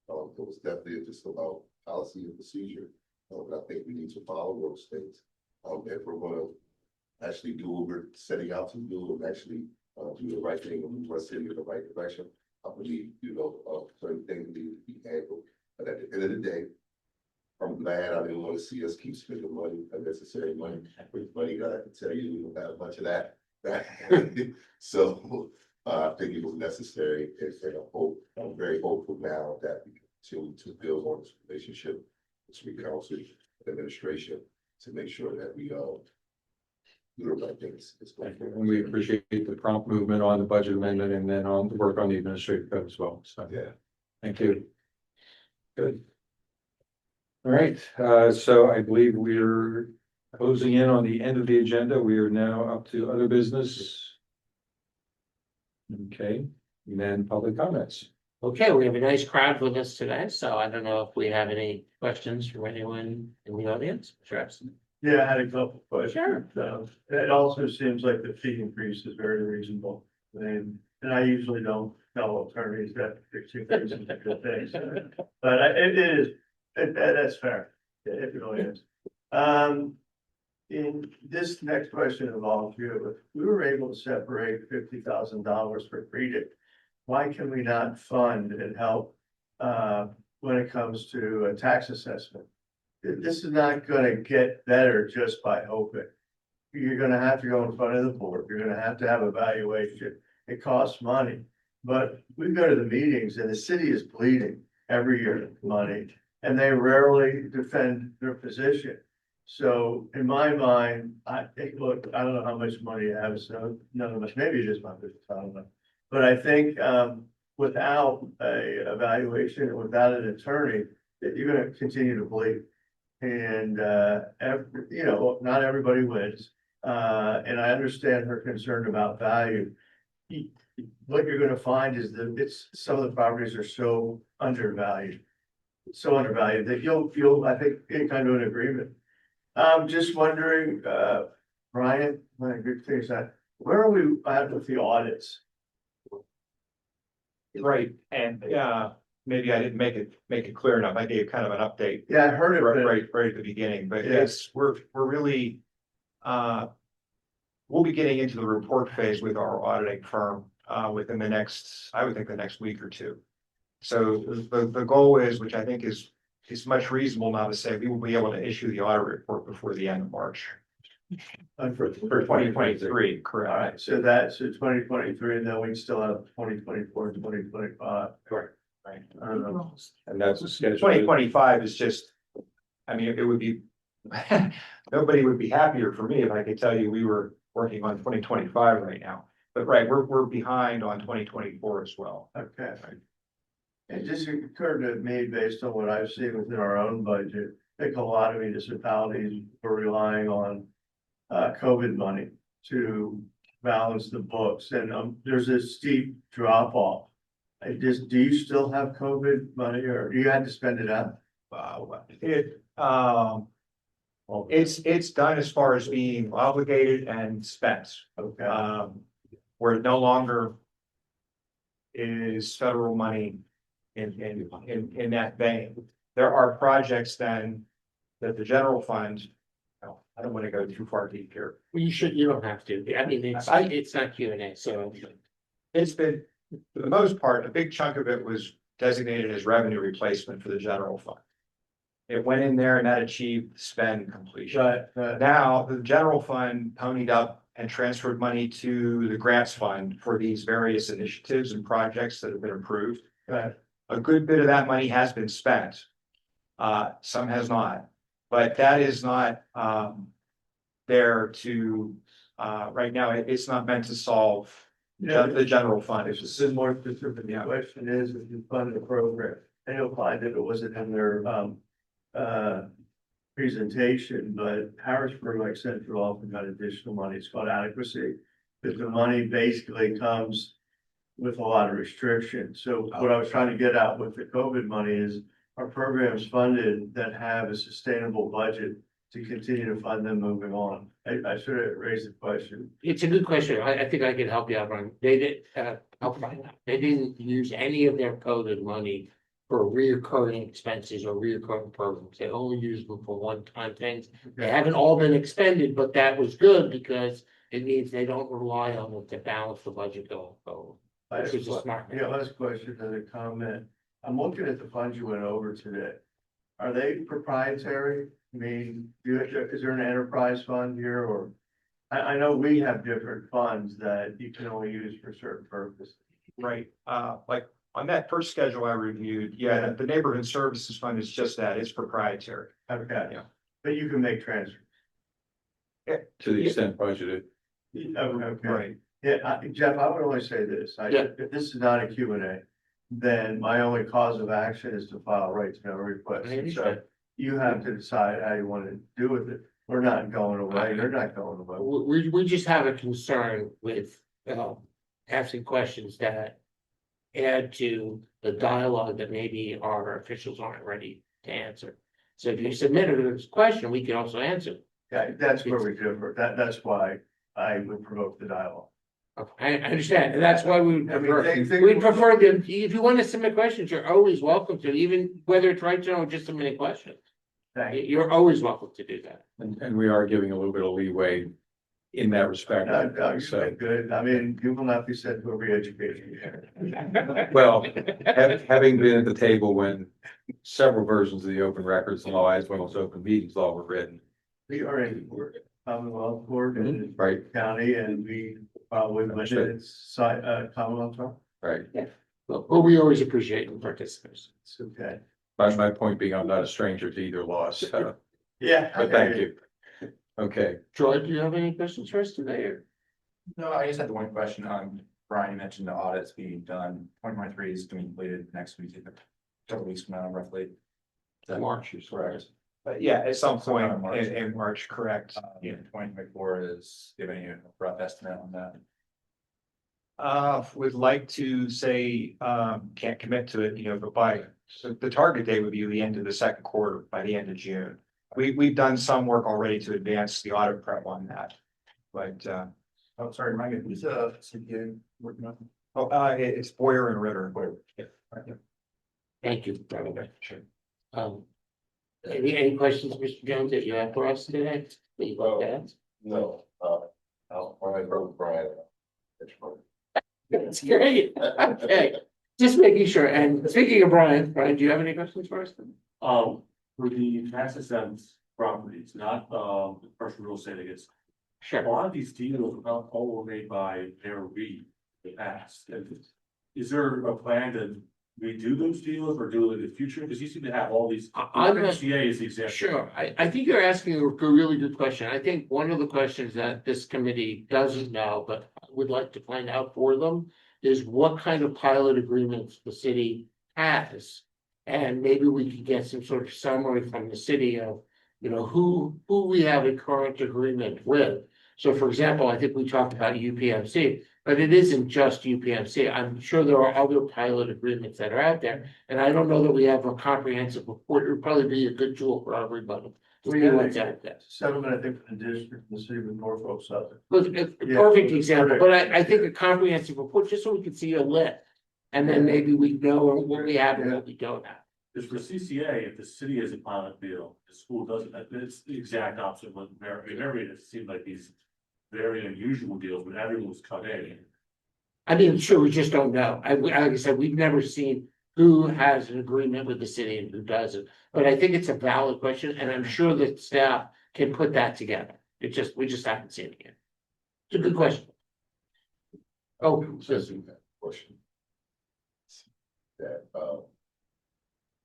It was definitely just about policy and procedure. But I think we need to follow those things. If we're gonna actually do what we're setting out to do and actually do the right thing and move our city in the right direction, I believe, certain things need to be handled. But at the end of the day, I'm glad I didn't want to see us keep spending money, unnecessary money. With money, I can tell you, we don't have much of that. So I think it was necessary, and I'm very hopeful now that we continue to build on this relationship between council and administration to make sure that we do the right things. And we appreciate the prompt movement on the budget amendment and then on the work on the administrative code as well. So, Yeah. Thank you. Good. All right, so I believe we're closing in on the end of the agenda. We are now up to other business. Okay, and then public comments. Okay, we have a nice crowd with us today, so I don't know if we have any questions from anyone in the audience. Sure. Yeah, I had a couple questions. Sure. So it also seems like the fee increase is very reasonable. And I usually don't tell attorneys that fixed increase is a good thing. But it is, that's fair. It really is. In this next question involves you. If we were able to separate $50,000 for Friedrich, why can we not fund and help when it comes to a tax assessment? This is not gonna get better just by hoping. You're gonna have to go in front of the board. You're gonna have to have evaluation. It costs money. But we go to the meetings and the city is bleeding every year money, and they rarely defend their position. So in my mind, I think, look, I don't know how much money you have, so none of us, maybe it is my business, I don't know. But I think, without a evaluation, without an attorney, that you're gonna continue to bleed. And, you know, not everybody wins. And I understand her concern about value. What you're gonna find is that some of the properties are so undervalued. So undervalued that you'll, I think, get kind of an agreement. I'm just wondering, Brian, my good thing is that, where are we at with the audits? Right, and maybe I didn't make it clear enough. I gave kind of an update Yeah, I heard it, but right at the beginning, but Yeah. we're really we'll be getting into the report phase with our auditing firm within the next, I would think, the next week or two. So the goal is, which I think is much reasonable now to say, we will be able to issue the audit report before the end of March for 2023, correct? all right, so that's 2023, and then we still have 2024, 2025. Correct. Right. I don't know. And that's a schedule. 2025 is just, I mean, it would be, nobody would be happier for me if I could tell you we were working on 2025 right now. But right, we're behind on 2024 as well. Okay. It just occurred to me, based on what I've seen within our own budget, I think a lot of municipalities were relying on COVID money to balance the books, and there's a steep drop off. Do you still have COVID money, or you had to spend it out? It's done as far as being obligated and spent. Okay, Where it no longer is federal money in that vein. There are projects then that the general fund, no, I don't want to go too far deep here. You don't have to. I mean, it's not Q&A, so. It's been, for the most part, a big chunk of it was designated as revenue replacement for the general fund. It went in there and that achieved spend completion. but Now, the general fund ponied up and transferred money to the grants fund for these various initiatives and projects that have been approved. A good bit of that money has been spent. Some has not, but that is not there to, right now, it's not meant to solve the general fund. This is more specific. The question is, if you fund the program, and you'll find that it wasn't in their presentation, but Harrisburg, like Central, often got additional money. It's called adequacy. But the money basically comes with a lot of restrictions. So what I was trying to get at with the COVID money is, our programs funded that have a sustainable budget to continue to fund them moving on? I should have raised the question. It's a good question. I think I can help you out, Brian. They did, I'll find out. They didn't use any of their COVID money for reoccurring expenses or reoccurring programs. They only used them for one-time things. They haven't all been expended, but that was good because it means they don't rely on it to balance the budget going forward. Which is a smart. Yeah, last question and a comment. I'm looking at the funds you went over today. Are they proprietary? I mean, is there an enterprise fund here, or? I know we have different funds that you can only use for certain purposes. Right, like on that first schedule I reviewed, yeah, the neighborhood services fund is just that, it's proprietary. Okay. Yeah. But you can make transfers. To the extent budgeted. Okay. Right. Yeah, Jeff, I would only say this. Yeah. If this is not a Q&A, then my only cause of action is to file a right to know request. I So understand. you have to decide how you want to do with it. We're not going away. You're not going away. We just have a concern with, asking questions that add to the dialogue that maybe our officials aren't ready to answer. So if you submitted a question, we can also answer. Yeah, that's where we differ. That's why I would provoke the dialogue. Okay, I understand, and that's why we I mean, prefer, we prefer them, if you want to submit questions, you're always welcome to, even whether it's right to know or just submit questions. Thank you. You're always welcome to do that. And we are giving a little bit of leeway in that respect. No, So, you're good. I mean, you will not be sent to a re-education here. well, having been at the table when several versions of the open records law as well as open meetings law were written, We are in Commonwealth Court in right, county, and we probably went in its Commonwealth Court. right. Well, we always appreciate the participants. It's okay. My point being, I'm not a stranger to either law, so, Yeah. but thank you. Okay, Troy, do you have any questions for us today? Or? No, I just had the one question, Brian, you mentioned the audits being done, 2023 is going to be completed next week, a couple weeks from now, roughly. Is that March. correct? But yeah, at some point in March, correct. Yeah, 2024 is giving you a rough estimate on that. Would like to say, can't commit to it, but so the target date would be the end of the second quarter, by the end of June. We've done some work already to advance the audit prep on that. But, Oh, sorry, Mike, Who's CPA working on? it's Boyer and Ritter. Thank you. Okay, sure. Any questions, Mr. Jones, that you have for us today? That you'd like to ask? No, Brian. That's great. Okay, just making sure. And speaking of Brian, do you have any questions for us? For the tax exempt properties, not commercial real estate, I guess. A Sure. lot of these deals all were made by their REIT in the past. And is there a plan to redo those deals or do it in the future? Because you seem to have all these. I'm not- ICA is the example. Sure, I think you're asking a really good question. I think one of the questions that this committee doesn't know, but would like to find out for them, is what kind of pilot agreements the city has. And maybe we could get some sort of summary from the city of, who we have a current agreement with. So for example, I think we talked about UPMC, but it isn't just UPMC. I'm sure there are other pilot agreements that are out there. And I don't know that we have a comprehensive report. It would probably be a good tool for everybody. To see what's out there. Settlement, I think, for the district, the city of Norfolk Southern. Well, it's a perfect example, but I think a comprehensive report, just so we can see a list. And then maybe we know what we have and what we don't have. Because for CCA, if the city has a pilot deal, the school doesn't, it's the exact opposite with Mary, it seemed like these very unusual deals when everyone was cut in. I mean, sure, we just don't know. Like I said, we've never seen who has an agreement with the city and who doesn't. But I think it's a valid question, and I'm sure that staff can put that together. We just haven't seen it yet. It's a good question. Oh, yes. Question. That,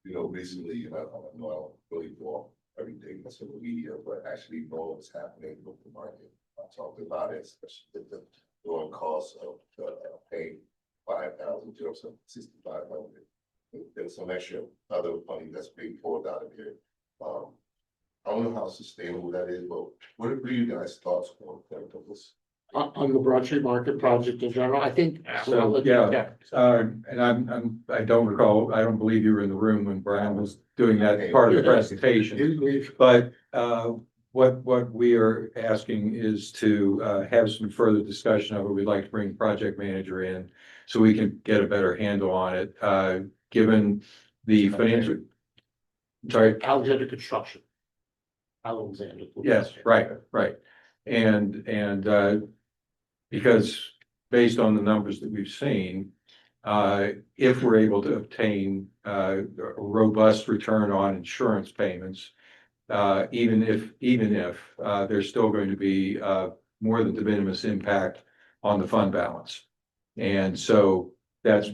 recently, I don't really go everything that's in the media, but actually know what's happening with the market. I talked about it, especially with the growing costs of paying 5,000 to 6,500. There's some extra other money that's being poured out of here. I don't know how sustainable that is, but what are you guys' thoughts on this? On the Broad Street Market project in general, I think. So, yeah, and I don't recall, I don't believe you were in the room when Brian was doing that part of the presentation. But what we are asking is to have some further discussion of it. We'd like to bring the project manager in so we can get a better handle on it, given the financial. Sorry. Alexander Construction. Alexander. Yes, right. And because based on the numbers that we've seen, if we're able to obtain a robust return on insurance payments, even if there's still going to be more than de minimis impact on the fund balance. And so that's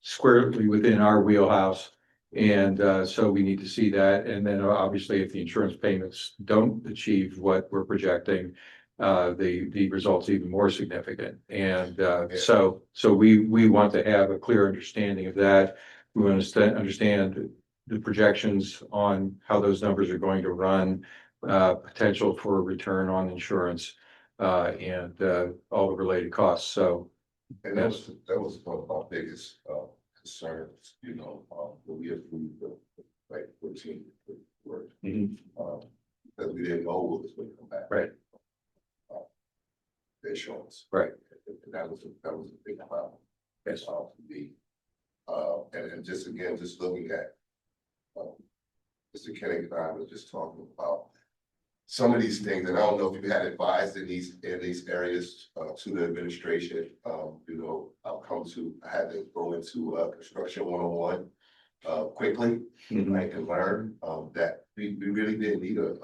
squarely within our wheelhouse. And so we need to see that. And then obviously, if the insurance payments don't achieve what we're projecting, the results even more significant. And so we want to have a clear understanding of that. We want to understand the projections on how those numbers are going to run, potential for a return on insurance, and all the related costs. So. And that was one of our biggest concerns, when we approved the 14 work. Because we didn't know what was going to come back. Right. The insurance. Right. And that was a big problem. Yes. For me. And just again, just looking at Mr. Kenny and I was just talking about some of these things, and I don't know if you had advised in these areas to the administration. I had to go into construction 101 quickly, right, and learn that we really didn't need a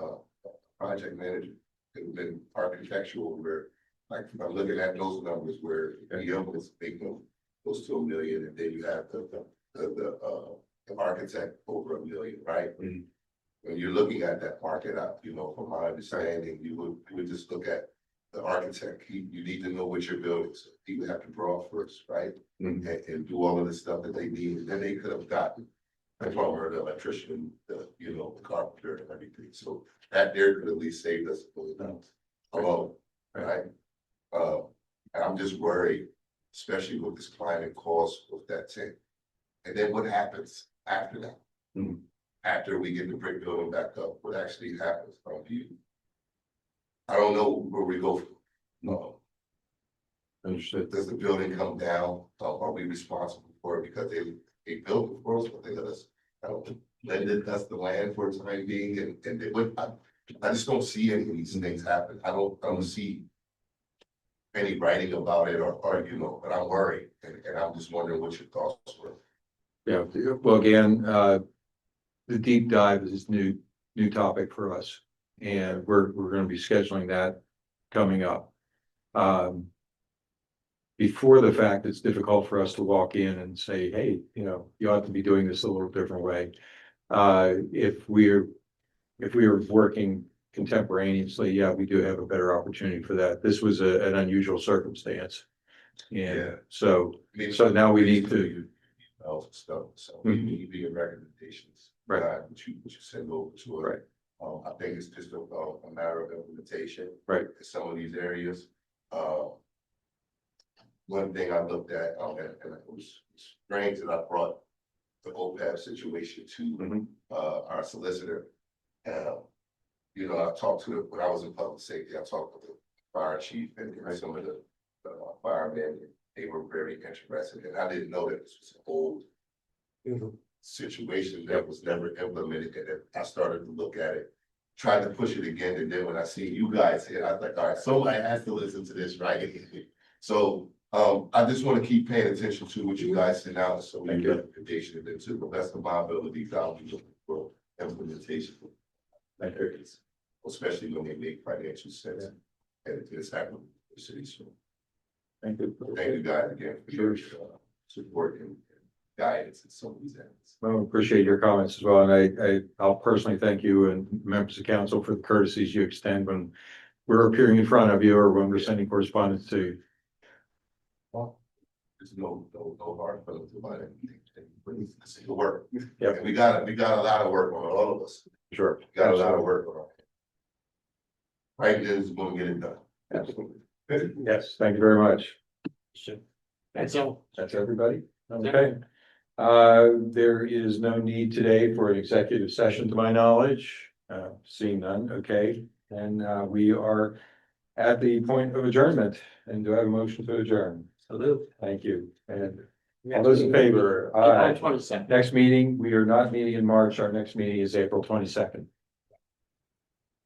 project manager. It would have been architectural, where like I'm looking at those numbers where the was big, close to $1 million, and then you have the architect over $1 million, right? When you're looking at that market, from my understanding, you would just look at the architect, you need to know what you're building, so you have to draw first, right? And do all of the stuff that they need, and then they could have gotten the plumber, the electrician, the carpenter and everything, so that there could at least saved us $1 million alone, right? And I'm just worried, especially with this climate cost with that tank. And then what happens after that? After we get the brick building back up, what actually happens on view? I don't know where we go from. No. Understood. Does the building come down? Are we responsible for it because they built it for us, but they let us, lended us the land for the time being, and they would, I just don't see any of these things happen. I don't see any writing about it or but I'm worried, and I'm just wondering what your thoughts were. Yeah, well, again, the deep dive is new topic for us, and we're gonna be scheduling that coming up. Before the fact, it's difficult for us to walk in and say, hey, you ought to be doing this a little different way. If we're working contemporaneously, yeah, we do have a better opportunity for that. This was an unusual circumstance. And so now we need to. Stuff, so we need your recommendations. Right. What you send over to us. Right. I think it's just a matter of implementation. Right. In some of these areas. One thing I looked at, and it was strange that I brought the OPEB situation to our solicitor. And I talked to when I was in public safety, I talked to the fire chief and some of the firemen. They were very interested, and I didn't know that this was an old situation that was never implemented. And I started to look at it, tried to push it again, and then when I see you guys here, I was like, all right, somebody has to listen to this, right? So I just want to keep paying attention to what you guys send out, so we get recommendations, and to the best of my abilities, I'll be looking for implementation. Especially when they make financial sense, and it's happening in the city. So Thank you. thank you guys again for your support and guidance in some of these areas. Well, appreciate your comments as well, and I'll personally thank you and members of council for the courtesies you extend when we're appearing in front of you or when we're sending correspondence to you. Well, there's no hard feelings about it. It's the work. Yeah. And we got a lot of work on it, all of us. Sure. We got a lot of work on it. Right, is going to get it done. Absolutely. Yes, thank you very much. That's all. That's everybody? Okay. There is no need today for an executive session to my knowledge. Seeing none, okay. And we are at the point of adjournment. And do I have a motion to adjourn? Salute. Thank you. And all those in favor? April 22nd. Next meeting, we are not meeting in March. Our next meeting is April 22nd.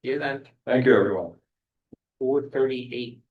See you then, Thank you, everyone. 4:38 p.m.